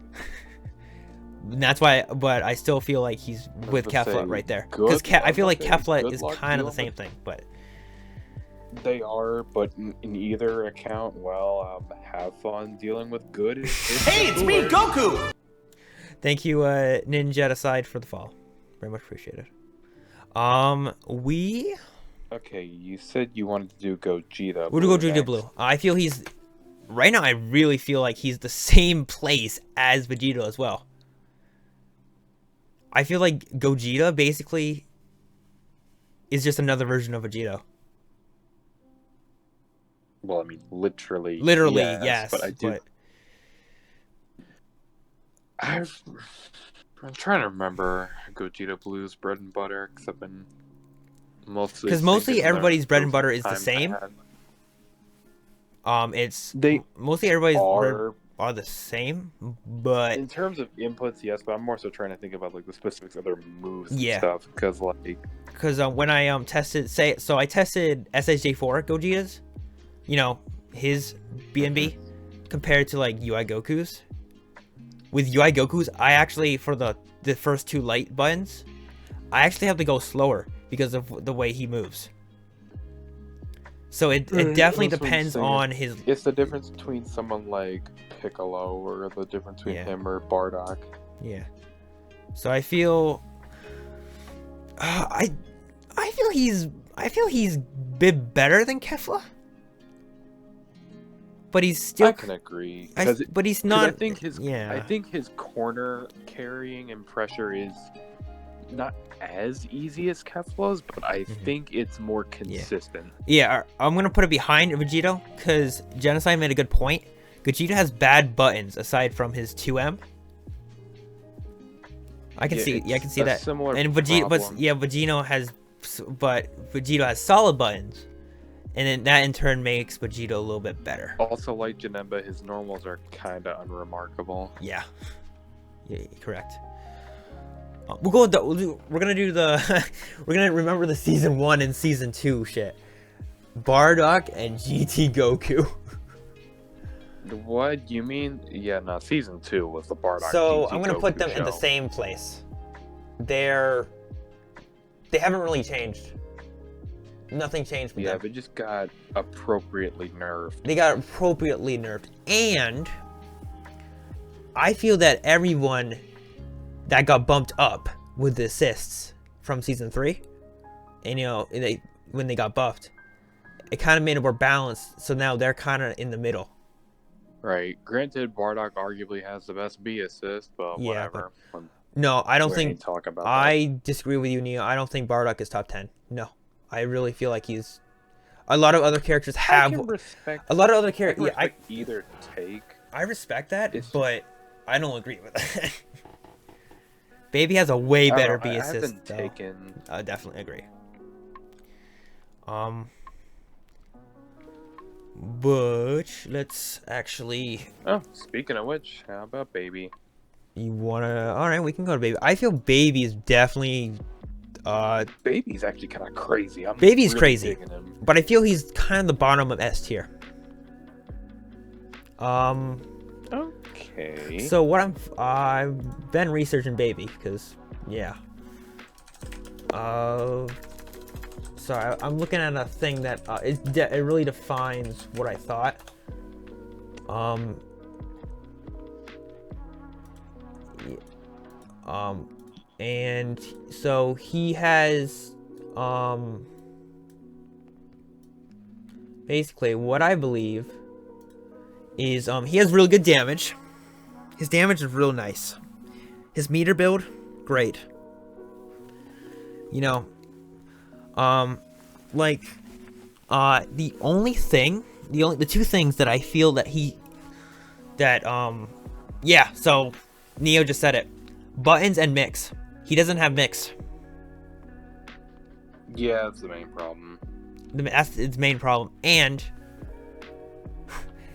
[SPEAKER 1] And that's why, but I still feel like he's with Kefla right there. Because I feel like Kefla is kind of the same thing, but...
[SPEAKER 2] They are, but in either account, well, have fun dealing with good.
[SPEAKER 3] Hey, it's me, Goku!
[SPEAKER 1] Thank you, Ninja Aside, for the follow. Very much appreciated.
[SPEAKER 2] Okay, you said you wanted to do Gogeta.
[SPEAKER 1] We'll do Gogeta Blue. I feel he's... Right now, I really feel like he's the same place as Vegito as well. I feel like Gogeta, basically, is just another version of Vegito.
[SPEAKER 2] Well, I mean, literally,
[SPEAKER 1] yes.
[SPEAKER 2] But I do... I'm trying to remember Gogeta Blue's bread and butter, because I've been mostly...
[SPEAKER 1] Because mostly everybody's bread and butter is the same. Mostly everybody's are the same, but...
[SPEAKER 2] In terms of inputs, yes, but I'm more so trying to think about, like, the specifics of their moves and stuff, because, like...
[SPEAKER 1] Because when I tested... I tested SSJ4 Gogetas, you know, his BNB, compared to, like, UI Goku's. With UI Goku's, I actually, for the first two light buttons, I actually have to go slower because of the way he moves. So it definitely depends on his...
[SPEAKER 2] It's the difference between someone like Piccolo or the difference between him or Bardock.
[SPEAKER 1] Yeah. So I feel... I feel he's a bit better than Kefla. But he's still...
[SPEAKER 2] I can agree.
[SPEAKER 1] But he's not...
[SPEAKER 2] I think his corner carrying and pressure is not as easy as Kefla's, but I think it's more consistent.
[SPEAKER 1] Yeah, I'm going to put it behind Vegito, because Genocide made a good point. Gogeta has bad buttons, aside from his 2M. I can see that.
[SPEAKER 2] Similar
[SPEAKER 1] and Vegito has solid buttons. And then that in turn makes Vegeta a little bit better.
[SPEAKER 2] Also, like Janemba, his normals are kind of unremarkable.
[SPEAKER 1] Yeah. Yeah, correct. We're gonna do the we're gonna remember the season 1 and season 2 shit. Bardock and GT Goku.
[SPEAKER 2] What you mean? Yeah, no. Season 2 was the Bardock.
[SPEAKER 1] So
[SPEAKER 2] GT
[SPEAKER 1] I'm gonna
[SPEAKER 2] Goku
[SPEAKER 1] put them
[SPEAKER 2] show.
[SPEAKER 1] in the same place. They haven't really changed. Nothing changed with
[SPEAKER 2] Yeah,
[SPEAKER 1] them.
[SPEAKER 2] they just got appropriately nerfed.
[SPEAKER 1] They got appropriately nerfed, and I feel that everyone that got bumped up with the assists from season 3, and when they got buffed, it kind of made it more balanced. So now they're kind of in the middle.
[SPEAKER 2] Right. Granted, Bardock arguably has the best B assist, but
[SPEAKER 1] Yeah,
[SPEAKER 2] whatever.
[SPEAKER 1] No, I don't
[SPEAKER 2] We
[SPEAKER 1] think.
[SPEAKER 2] ain't talk about
[SPEAKER 1] I disagree with you, Neo. I don't think Bardock is top 10. No, I really feel like he's. A lot of other characters have.
[SPEAKER 2] I can respect,
[SPEAKER 1] a lot of other characters.
[SPEAKER 2] Yeah, either take.
[SPEAKER 1] I respect that,
[SPEAKER 2] It's-
[SPEAKER 1] but I don't agree with that. Baby has a way better B assist.
[SPEAKER 2] I haven't
[SPEAKER 1] though.
[SPEAKER 2] taken.
[SPEAKER 1] I definitely agree. But let's actually.
[SPEAKER 2] Oh, speaking of which, how about Baby?
[SPEAKER 1] You wanna? All right, we can go to Baby. I feel Baby is definitely.
[SPEAKER 2] Baby's actually kind of crazy.
[SPEAKER 1] Baby's
[SPEAKER 2] really
[SPEAKER 1] crazy,
[SPEAKER 2] digging him.
[SPEAKER 1] but I feel he's kind of the bottom of S tier.
[SPEAKER 2] Okay.
[SPEAKER 1] So what I've been researching Baby because yeah. So I'm looking at a thing that it really defines what I thought. And so he has basically what I believe is he has really good damage. His damage is real nice. His meter build, great. The two things that I feel that so Neo just said it. Buttons and mix. He doesn't have mix.
[SPEAKER 2] Yeah, that's the main problem.
[SPEAKER 1] That's its main problem. And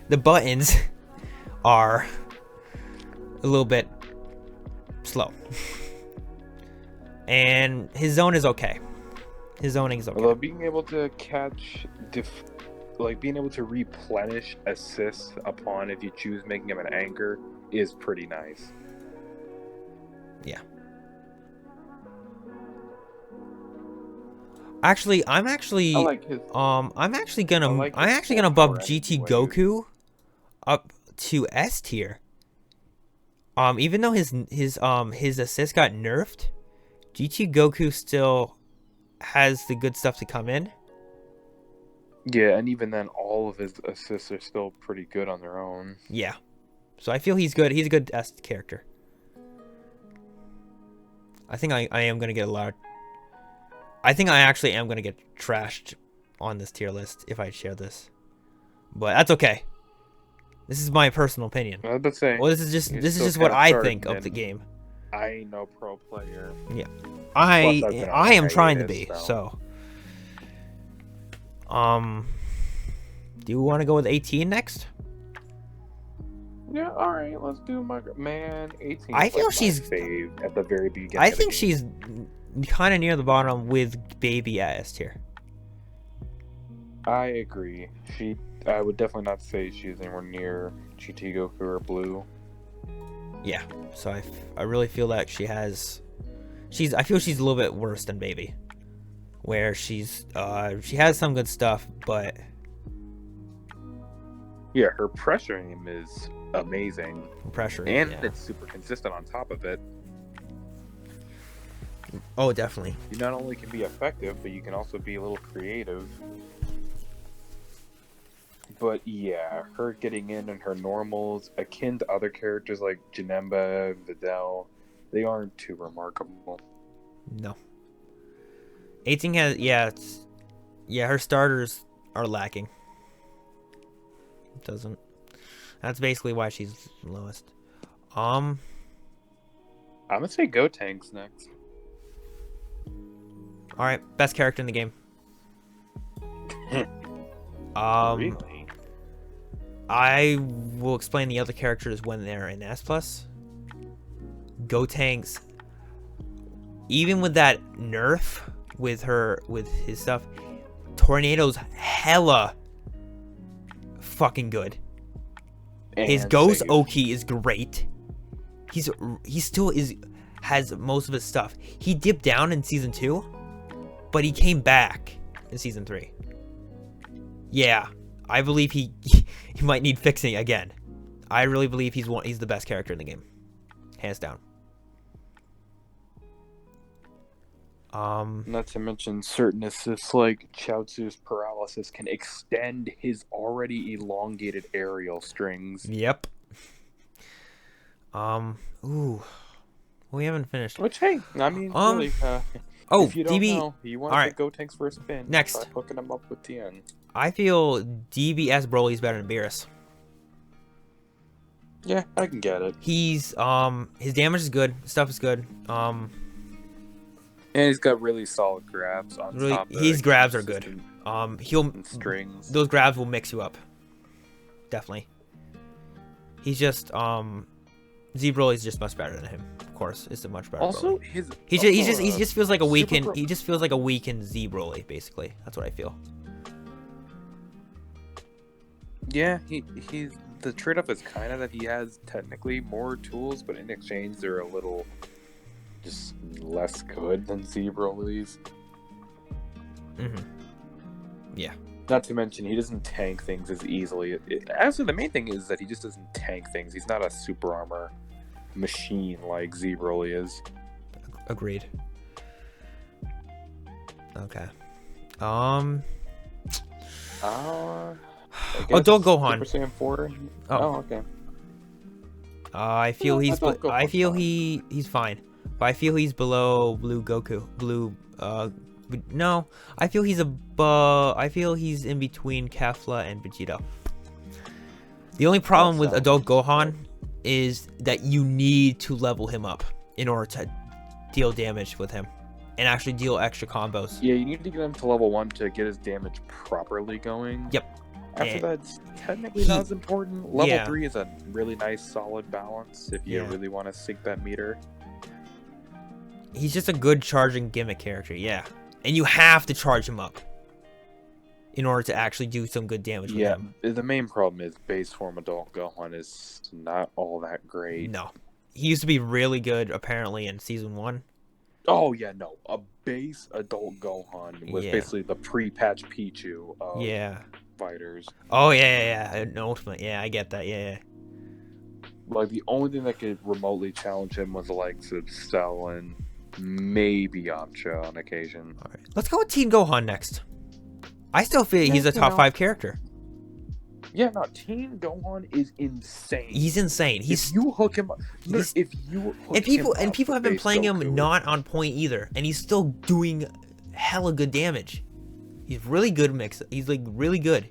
[SPEAKER 1] the buttons are a little bit slow. And his zone is okay. His zoning is okay.
[SPEAKER 2] Although being able to catch, being able to replenish assists upon if you choose making him an anchor is pretty nice.
[SPEAKER 1] Yeah. Actually, I'm actually
[SPEAKER 2] I like his,
[SPEAKER 1] gonna
[SPEAKER 2] full
[SPEAKER 1] bump
[SPEAKER 2] power
[SPEAKER 1] GT
[SPEAKER 2] anyway.
[SPEAKER 1] Goku up to S tier. Even though his assist got nerfed, GT Goku still has the good stuff to come in.
[SPEAKER 2] Yeah, and even then, all of his assists are still pretty good on their own.
[SPEAKER 1] Yeah. So I feel he's good. He's a good S character. I think I am gonna get a lot. I think I actually am gonna get trashed on this tier list if I share this, but that's okay. This is my personal opinion.
[SPEAKER 2] I was about to say,
[SPEAKER 1] Well, this is just what I think of the game.
[SPEAKER 2] I ain't no pro player.
[SPEAKER 1] Yeah,
[SPEAKER 2] Plus, I've been on
[SPEAKER 1] I am trying to
[SPEAKER 2] hiatus,
[SPEAKER 1] be.
[SPEAKER 2] so.
[SPEAKER 1] Do you want to go with 18 next?
[SPEAKER 2] Yeah, all right. Let's do my man. 18.
[SPEAKER 1] I feel
[SPEAKER 2] like
[SPEAKER 1] she's-
[SPEAKER 2] my fave at the very beginning.
[SPEAKER 1] I
[SPEAKER 2] of the
[SPEAKER 1] think
[SPEAKER 2] game.
[SPEAKER 1] she's kind of near the bottom with Baby at S tier.
[SPEAKER 2] I agree. I would definitely not say she's anywhere near GT Goku or Blue.
[SPEAKER 1] Yeah, so I really feel like I feel she's a little bit worse than Baby, where she has some good stuff, but
[SPEAKER 2] Yeah, her pressuring is amazing,
[SPEAKER 1] pressure.
[SPEAKER 2] and
[SPEAKER 1] Yeah.
[SPEAKER 2] it's super consistent on top of it.
[SPEAKER 1] Oh, definitely.
[SPEAKER 2] You not only can be effective, but you can also be a little creative. But yeah, her getting in and her normals, akin to other characters like Janemba, Videl, they aren't too remarkable.
[SPEAKER 1] No. 18 has her starters are lacking. Doesn't. That's basically why she's lowest.
[SPEAKER 2] I'm gonna say Gotenks next.
[SPEAKER 1] All right, best character in the game.
[SPEAKER 2] Really?
[SPEAKER 1] I will explain the other characters when they're in S+. Gotenks, even with that nerf with his stuff, Tornado's hella fucking good. His
[SPEAKER 2] And
[SPEAKER 1] Ghost
[SPEAKER 2] save.
[SPEAKER 1] Oki is great. He still has most of his stuff. He dipped down in season 2, but he came back in season 3. Yeah, I believe he might need fixing again. I really believe he's the best character in the game, hands down.
[SPEAKER 2] Not to mention certain assists like Chaozu's paralysis can extend his already elongated aerial strings.
[SPEAKER 1] Yep. Ooh, we haven't finished.
[SPEAKER 2] Which, hey, I mean, really,
[SPEAKER 1] Oh,
[SPEAKER 2] if you don't
[SPEAKER 1] DB.
[SPEAKER 2] know, you want
[SPEAKER 1] All
[SPEAKER 2] to
[SPEAKER 1] right.
[SPEAKER 2] go tanks for a spin.
[SPEAKER 1] Next.
[SPEAKER 2] Try hooking them up with Tien.
[SPEAKER 1] I feel DBS Broly is better than Beerus.
[SPEAKER 2] Yeah, I can get it.
[SPEAKER 1] He's his damage is good, stuff is good.
[SPEAKER 2] And he's got really solid grabs on
[SPEAKER 1] Really,
[SPEAKER 2] top of
[SPEAKER 1] his grabs are good.
[SPEAKER 2] consistent
[SPEAKER 1] He'll
[SPEAKER 2] strings.
[SPEAKER 1] those grabs will mix you up. Definitely. He's just Z Broly is just much better than him. Of course, it's a much better.
[SPEAKER 2] Also,
[SPEAKER 1] Broly.
[SPEAKER 2] he
[SPEAKER 1] just feels like a weakened. He just feels like a weakened Z Broly, basically. That's what I feel.
[SPEAKER 2] Yeah, he's the trade-off is kind of that he has technically more tools, but in exchange they're a little just less good than Z Broly's.
[SPEAKER 1] Yeah.
[SPEAKER 2] Not to mention, he doesn't tank things as easily. Actually, the main thing is that he just doesn't tank things. He's not a super armor machine like Z Broly is.
[SPEAKER 1] Agreed. Okay. Adult Gohan.
[SPEAKER 2] Super Saiyan 4.
[SPEAKER 1] Oh.
[SPEAKER 2] Okay.
[SPEAKER 1] I feel
[SPEAKER 2] Yeah,
[SPEAKER 1] he's.
[SPEAKER 2] Adult Gohan's
[SPEAKER 1] I feel
[SPEAKER 2] fine.
[SPEAKER 1] he's fine, but I feel he's below Blue Goku. No, I feel he's above. I feel he's in between Kefla and Vegeta. The only problem with Adult Gohan is that you need to level him up in order to deal damage with him and actually deal extra combos.
[SPEAKER 2] Yeah, you need to get him to level 1 to get his damage properly going.
[SPEAKER 1] Yep.
[SPEAKER 2] After that, it's technically not as important. Level 3 is a really nice, solid balance if you really want to sink that meter.
[SPEAKER 1] He's just a good charging gimmick character, yeah. And you have to charge him up in order to actually do some good damage with him.
[SPEAKER 2] The main problem is base form Adult Gohan is not all that great.
[SPEAKER 1] No. He used to be really good, apparently, in Season 1.
[SPEAKER 2] Oh, yeah, no. A base Adult Gohan was basically the pre-patch Pichu of fighters.
[SPEAKER 1] Oh, yeah. An ultimate. Yeah, I get that. Yeah.
[SPEAKER 2] Like, the only thing that could remotely challenge him was the likes of Cell and maybe Yamcha on occasion.
[SPEAKER 1] All right. Let's go with Teen Gohan next. I still feel he's a top 5 character.
[SPEAKER 2] Yeah, no, Teen Gohan is insane.
[SPEAKER 1] He's insane.
[SPEAKER 2] If you hook him up, people
[SPEAKER 1] have been playing him not on point either, and he's still doing hella good damage. He's really good mix. He's like really good.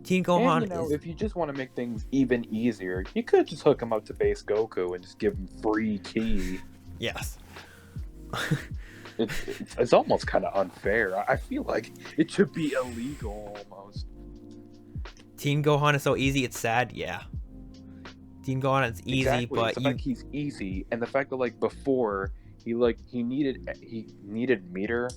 [SPEAKER 1] Teen Gohan.
[SPEAKER 2] And, if you just want to make things even easier, you could just hook him up to base Goku and just give him free ki.
[SPEAKER 1] Yes.
[SPEAKER 2] It's almost kind of unfair. I feel like it should be illegal almost.
[SPEAKER 1] Teen Gohan is so easy, it's sad. Yeah. Teen Gohan is easy, but
[SPEAKER 2] the fact he's easy, and the fact that like before he needed meter,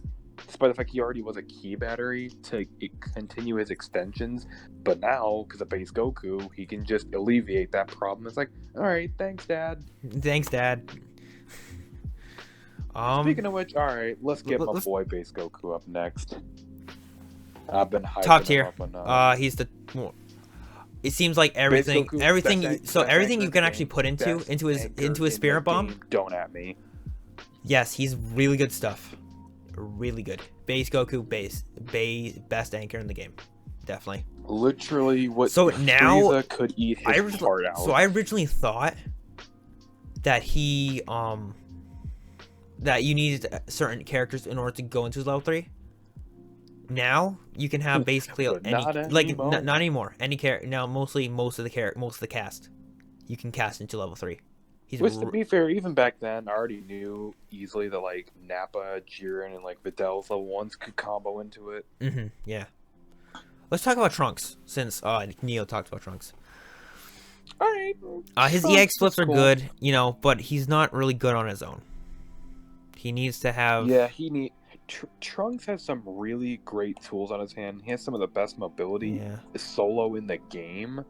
[SPEAKER 2] despite the fact he already was a key battery to continue his extensions. But now, because of base Goku, he can just alleviate that problem. It's like, all right, thanks, Dad.
[SPEAKER 1] Thanks, Dad.
[SPEAKER 2] Speaking of which, all right, let's get my boy base Goku up next. I've been hyping
[SPEAKER 1] top tier.
[SPEAKER 2] Him up
[SPEAKER 1] He's the. It seems like everything you can actually put into his Spirit Bomb.
[SPEAKER 2] Don't at me.
[SPEAKER 1] Yes, he's really good stuff. Really good. Base Goku, best anchor in the game. Definitely.
[SPEAKER 2] Literally what
[SPEAKER 1] Frieza
[SPEAKER 2] could eat his heart out.
[SPEAKER 1] So I originally thought that that you needed certain characters in order to go into level 3. Now you can have basically not anymore. Any character now, most of the cast, you can cast into level 3.
[SPEAKER 2] Which, to be fair, even back then, I already knew easily that like Nappa, Jiren, and like Vidal's level 1s could combo into it.
[SPEAKER 1] Yeah. Let's talk about Trunks, since Neo talked about Trunks.
[SPEAKER 2] Alright.
[SPEAKER 1] His EX flips are good, but he's not really good on his own. He needs to have...
[SPEAKER 2] Yeah, Trunks has some really great tools on his hand. He has some of the best mobility solo in the game.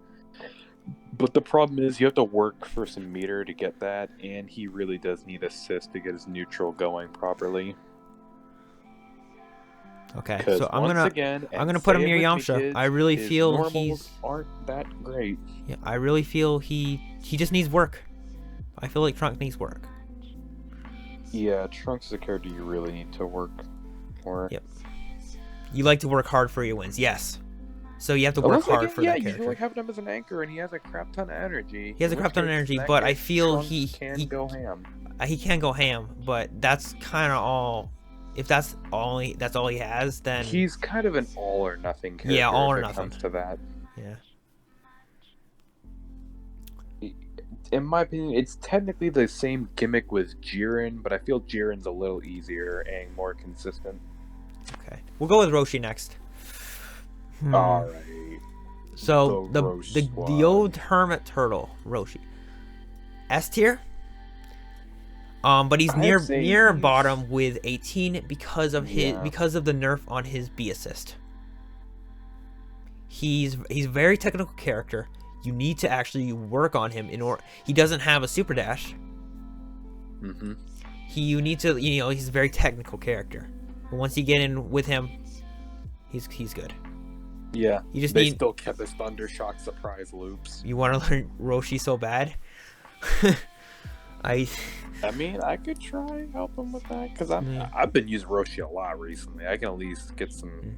[SPEAKER 2] But the problem is you have to work for some meter to get that, and he really does need assist to get his neutral going properly.
[SPEAKER 1] Okay, so I'm gonna put him near Yamcha. I really feel he's
[SPEAKER 2] aren't that great.
[SPEAKER 1] Yeah, I really feel he just needs work. I feel like Trunks needs work.
[SPEAKER 2] Yeah, Trunks is a character you really need to work for.
[SPEAKER 1] Yep. You like to work hard for your wins, yes. So you have to work hard for that character.
[SPEAKER 2] Yeah, you like having him as an anchor, and he has a crap ton of energy.
[SPEAKER 1] He has a crap ton of energy, but I feel he
[SPEAKER 2] can go ham.
[SPEAKER 1] He can go ham, but that's kind of all. If that's all he has, then
[SPEAKER 2] he's kind of an all or nothing character.
[SPEAKER 1] Yeah, all or
[SPEAKER 2] if it
[SPEAKER 1] nothing.
[SPEAKER 2] comes to that.
[SPEAKER 1] Yeah.
[SPEAKER 2] In my opinion, it's technically the same gimmick with Jiren, but I feel Jiren's a little easier and more consistent.
[SPEAKER 1] Okay, we'll go with Roshi next.
[SPEAKER 2] All right.
[SPEAKER 1] So the old hermit turtle Roshi, S tier. But he's near bottom with 18 because of the nerf on his B assist. He's a very technical character. You need to actually work on him in order. He doesn't have a super dash.
[SPEAKER 2] Mm-hmm.
[SPEAKER 1] You need to, he's a very technical character. But once you get in with him, he's good.
[SPEAKER 2] Yeah.
[SPEAKER 1] You just
[SPEAKER 2] they still kept his Thundershock surprise loops.
[SPEAKER 1] You want to learn Roshi so bad?
[SPEAKER 2] I mean, I could try help him with that because I've been using Roshi a lot recently. I can at least get some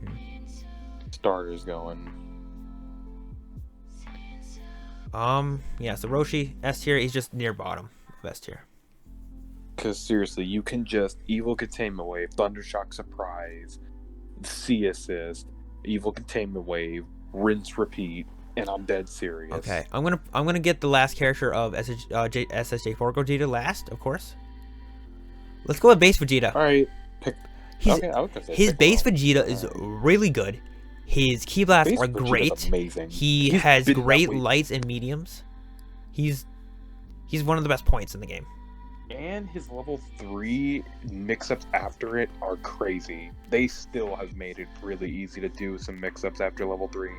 [SPEAKER 2] starters going.
[SPEAKER 1] Yeah. So Roshi S tier, he's just near bottom of S tier.
[SPEAKER 2] Because seriously, you can just Evil Containment Wave, Thundershock Surprise, C assist, Evil Containment Wave, rinse, repeat. And I'm dead serious.
[SPEAKER 1] Okay, I'm gonna get the last character of SSJ4 Gogeta last, of course. Let's go with base Vegeta.
[SPEAKER 2] All right,
[SPEAKER 1] his base Vegeta is really good. His key blasts are great.
[SPEAKER 2] Amazing.
[SPEAKER 1] He has great lights and mediums. He's one of the best points in the game.
[SPEAKER 2] And his level 3 mix-ups after it are crazy. They still have made it really easy to do some mix-ups after level 3.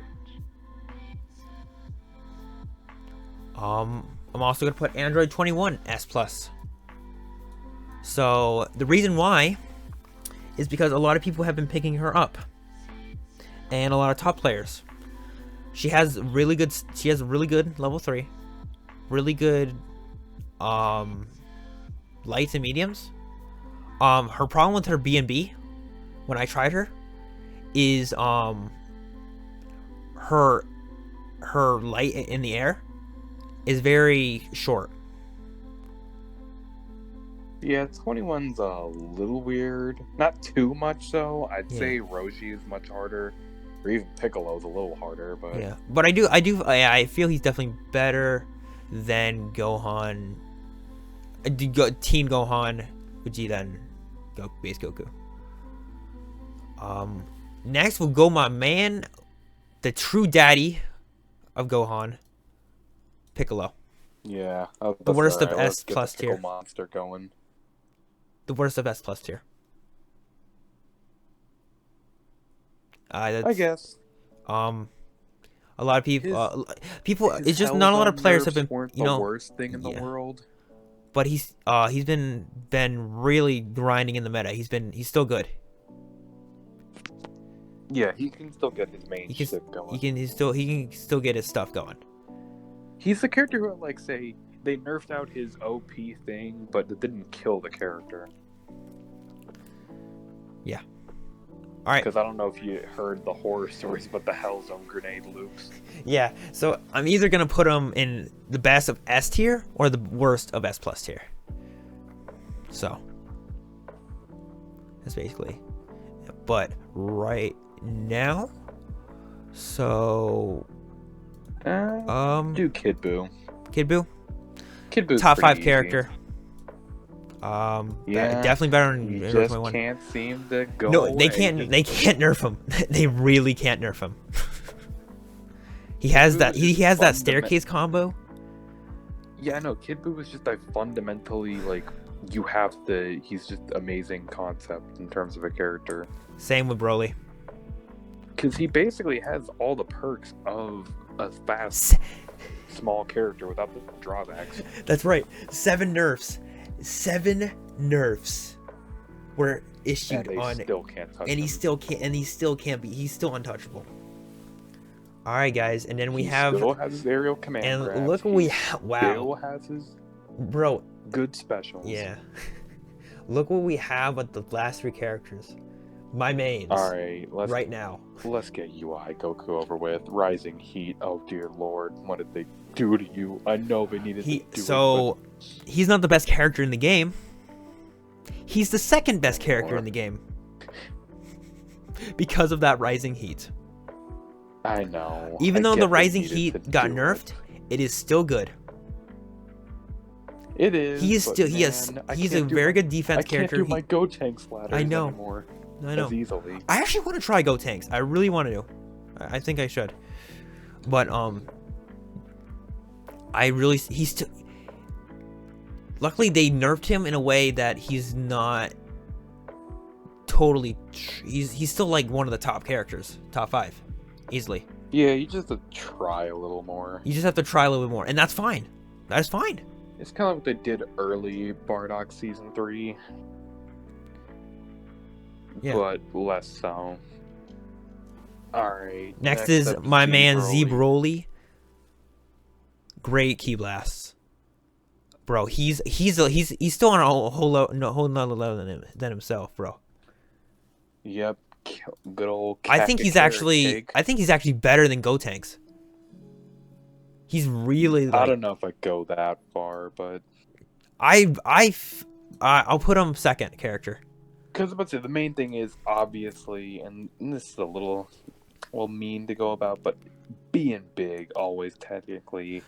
[SPEAKER 1] I'm also gonna put Android 21 S+. So the reason why is because a lot of people have been picking her up, and a lot of top players. She has really good level 3, really good lights and mediums. Her problem with her B&B when I tried her is her light in the air is very short.
[SPEAKER 2] Yeah, 21's a little weird. Not too much though. I'd say Roshi is much harder, or even Piccolo's a little harder. But
[SPEAKER 1] yeah, but I feel he's definitely better than Gohan, Teen Gohan, Vegeta, and Base Goku. Next we'll go my man, the true daddy of Gohan, Piccolo.
[SPEAKER 2] Yeah,
[SPEAKER 1] the worst of S+ tier.
[SPEAKER 2] Monster going.
[SPEAKER 1] The worst of S+ tier.
[SPEAKER 2] I guess.
[SPEAKER 1] A lot of people. It's just not a lot of players have been.
[SPEAKER 2] The worst thing in the world.
[SPEAKER 1] But he's been really grinding in the meta. He's still good.
[SPEAKER 2] Yeah, he can still get his main shit going.
[SPEAKER 1] He can still get his stuff going.
[SPEAKER 2] He's the character who, like, say, they nerfed out his OP thing, but it didn't kill the character.
[SPEAKER 1] Yeah. All right.
[SPEAKER 2] Because I don't know if you heard the horror stories about the Hellzone grenade loops.
[SPEAKER 1] Yeah, so I'm either going to put him in the best of S tier or the worst of S+ tier. So, that's basically it. But right now, so...
[SPEAKER 2] do Kid Buu.
[SPEAKER 1] Kid Buu?
[SPEAKER 2] Kid Buu's
[SPEAKER 1] top 5
[SPEAKER 2] easy.
[SPEAKER 1] character. Definitely better than
[SPEAKER 2] you
[SPEAKER 1] Nerf
[SPEAKER 2] just
[SPEAKER 1] 21.
[SPEAKER 2] Can't seem to go
[SPEAKER 1] No,
[SPEAKER 2] away.
[SPEAKER 1] they can't nerf him. They really can't nerf him. He has
[SPEAKER 2] Buu
[SPEAKER 1] that.
[SPEAKER 2] is
[SPEAKER 1] He
[SPEAKER 2] just
[SPEAKER 1] has that
[SPEAKER 2] fundament-
[SPEAKER 1] staircase combo.
[SPEAKER 2] Yeah, no, Kid Buu is just a fundamentally, like, he's just amazing concept in terms of a character.
[SPEAKER 1] Same with Broly.
[SPEAKER 2] Because he basically has all the perks of a fast, small character without the drawbacks.
[SPEAKER 1] That's right. 7 nerfs. 7 nerfs were issued
[SPEAKER 2] And
[SPEAKER 1] on,
[SPEAKER 2] still can't touch
[SPEAKER 1] and he
[SPEAKER 2] him.
[SPEAKER 1] still can't. And he still can't be. He's still untouchable. All right, guys, and then we
[SPEAKER 2] He
[SPEAKER 1] have.
[SPEAKER 2] still has his aerial command
[SPEAKER 1] And
[SPEAKER 2] grabs.
[SPEAKER 1] look what we wow,
[SPEAKER 2] Still has his
[SPEAKER 1] bro.
[SPEAKER 2] good specials.
[SPEAKER 1] Yeah. Look what we have with the last 3 characters. My mains.
[SPEAKER 2] All right,
[SPEAKER 1] Right now.
[SPEAKER 2] let's get UI Goku over with. Rising Heat. Oh dear lord, what did they do to you? I know they needed to do
[SPEAKER 1] So he's not the best character in the game. He's the second best character in the game. Because of that Rising Heat.
[SPEAKER 2] I know.
[SPEAKER 1] Even
[SPEAKER 2] I
[SPEAKER 1] though
[SPEAKER 2] get
[SPEAKER 1] the
[SPEAKER 2] they
[SPEAKER 1] Rising
[SPEAKER 2] needed
[SPEAKER 1] Heat
[SPEAKER 2] to
[SPEAKER 1] got
[SPEAKER 2] do
[SPEAKER 1] nerfed, it is still good.
[SPEAKER 2] It is.
[SPEAKER 1] He is
[SPEAKER 2] but
[SPEAKER 1] still
[SPEAKER 2] man, I
[SPEAKER 1] he's a
[SPEAKER 2] can't do
[SPEAKER 1] very
[SPEAKER 2] my-
[SPEAKER 1] good defense
[SPEAKER 2] I can't
[SPEAKER 1] character.
[SPEAKER 2] do my Gotenks ladders
[SPEAKER 1] I know.
[SPEAKER 2] anymore
[SPEAKER 1] I know.
[SPEAKER 2] as easily.
[SPEAKER 1] I actually want to try Go Tanks. I really want to do. I think I should. But he's still. Luckily, they nerfed him in a way that he's not totally. He's still like one of the top characters, top 5, easily.
[SPEAKER 2] Yeah, you just have to try a little more.
[SPEAKER 1] You just have to try a little bit more, and that's fine. That's fine.
[SPEAKER 2] It's kind of what they did early Bardock Season 3.
[SPEAKER 1] Yeah.
[SPEAKER 2] But less so. Alright.
[SPEAKER 1] Next is
[SPEAKER 2] up,
[SPEAKER 1] my man
[SPEAKER 2] Broly.
[SPEAKER 1] Broly. Great key blasts, bro. He's still on a whole nother level than himself, bro.
[SPEAKER 2] Yep. Good old
[SPEAKER 1] I think he's actually
[SPEAKER 2] cake.
[SPEAKER 1] better than Gotenks. He's really
[SPEAKER 2] I
[SPEAKER 1] like,
[SPEAKER 2] don't know if I go that far, but
[SPEAKER 1] I'll put him second character.
[SPEAKER 2] because the main thing is obviously, and this is a little mean to go about, but being big always technically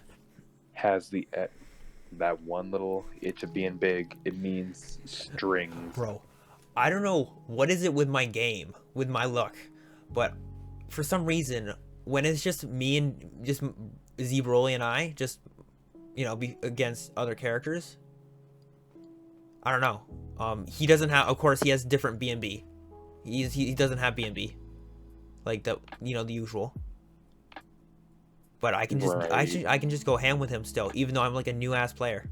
[SPEAKER 2] has that one little itch of being big. It means strings.
[SPEAKER 1] Bro, I don't know what is it with my game, with my luck, but for some reason when it's just me and just Z Broly and I just be against other characters, I don't know. He doesn't have, of course he has different BNB. He doesn't have BNB like the the usual. But I can just I can just go ham with him still, even though I'm like a new ass player.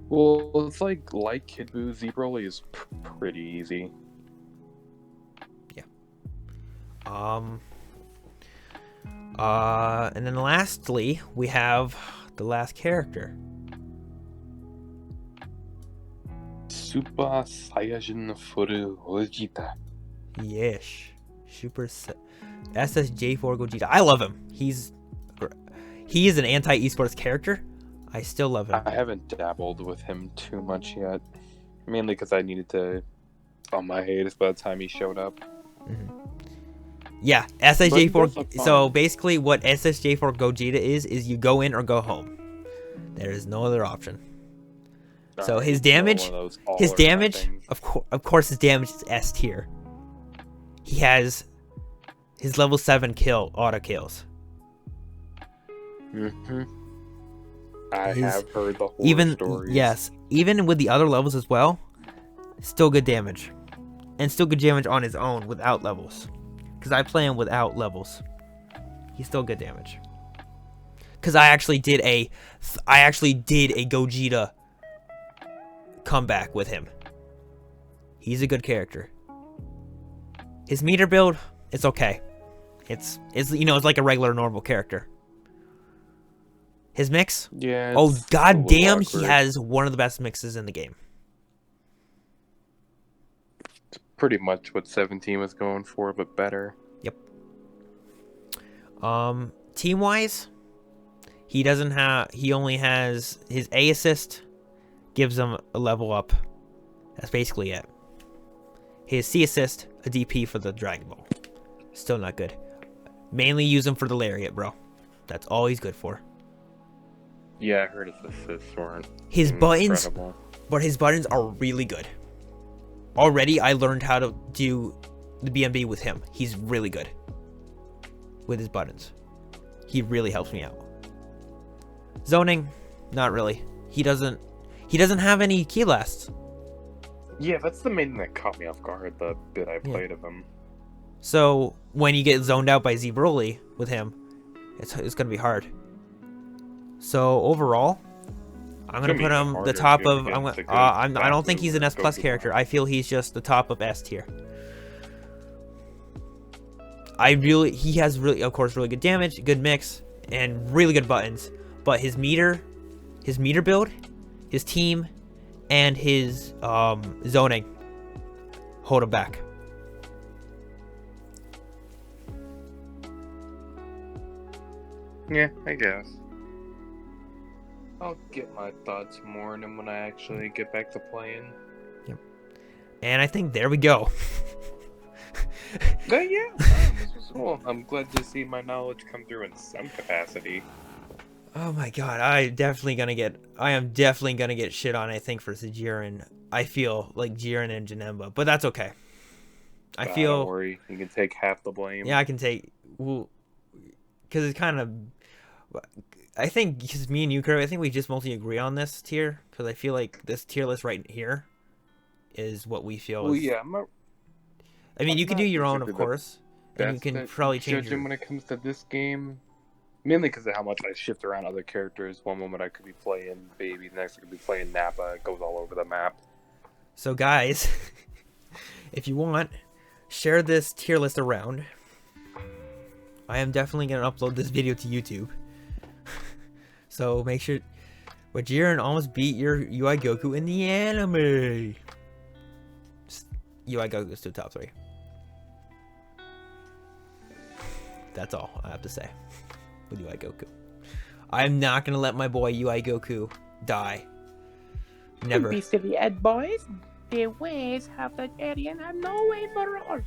[SPEAKER 2] Well, it's like Kid Buu, Z Broly is pretty easy.
[SPEAKER 1] Yeah. And then lastly, we have the last character.
[SPEAKER 2] Super Saiyajin Furu Gogeta.
[SPEAKER 1] Yes. SSJ4 Gogeta. I love him. He is an anti-esports character. I still love him.
[SPEAKER 2] I haven't dabbled with him too much yet. Mainly because I needed to on my hiatus by the time he showed up.
[SPEAKER 1] Mm-hmm. Yeah, SSJ4.
[SPEAKER 2] But
[SPEAKER 1] So basically, what SSJ4 Gogeta is you go in or go home. There is no other option. So his damage, of course, his damage is S tier. He has his level 7 kill auto kills.
[SPEAKER 2] I have heard the horror stories.
[SPEAKER 1] Yes, even with the other levels as well, still good damage, and still good damage on his own without levels. Because I play him without levels, he's still good damage. Because I actually did a Gogeta comeback with him. He's a good character. His meter build, it's okay. It's it's like a regular normal character. His mix?
[SPEAKER 2] Yeah.
[SPEAKER 1] Oh god damn, he has one of the best mixes in the game.
[SPEAKER 2] It's pretty much what 17 was going for, but better.
[SPEAKER 1] Yep. Team wise, he only has his A assist gives him a level up. That's basically it. His C assist, a DP for the Dragon Ball. Still not good. Mainly use him for the Lariat, bro. That's all he's good for.
[SPEAKER 2] Yeah, I heard his assists weren't
[SPEAKER 1] his buttons,
[SPEAKER 2] incredible.
[SPEAKER 1] But his buttons are really good. Already, I learned how to do the BMB with him. He's really good with his buttons. He really helps me out. Zoning, not really. He doesn't have any key blasts.
[SPEAKER 2] Yeah, that's the main thing that caught me off guard, the bit I played of him.
[SPEAKER 1] So when you get zoned out by Z Broly with him, it's gonna be hard. So overall, I'm gonna put him the top of. I don't think he's an S plus character. I feel he's just the top of S tier. He has really, of course, really good damage, good mix, and really good buttons. But his meter build, his team, and his zoning hold him back.
[SPEAKER 2] Yeah, I guess. I'll get my thoughts more on him when I actually get back to playing.
[SPEAKER 1] Yep. And I think there we go.
[SPEAKER 2] Yeah, this was cool. I'm glad to see my knowledge come through in some capacity.
[SPEAKER 1] Oh my god, I am definitely gonna get shit on, I think, for Jiren. I feel like Jiren and Janemba, but that's okay.
[SPEAKER 2] Don't worry, you can take half the blame.
[SPEAKER 1] Yeah, I can take, because it's kind of, I think, because me and you, Kirby, I think we just mostly agree on this tier, because I feel like this tier list right here is what we feel is...
[SPEAKER 2] yeah,
[SPEAKER 1] I mean, you can do your own, of course, and you can probably change
[SPEAKER 2] when it comes to this game. Mainly because of how much I shift around other characters. One moment I could be playing Baby, the next I could be playing Nappa. It goes all over the map.
[SPEAKER 1] So guys, if you want, share this tier list around. I am definitely going to upload this video to YouTube. So make sure... But Jiren almost beat your UI Goku in the anime. UI Goku's to the top 3. That's all I have to say. With UI Goku. I'm not gonna let my boy UI Goku die. Never.
[SPEAKER 4] Don't be silly, Ed boys. Their ways have the area and have no way for us.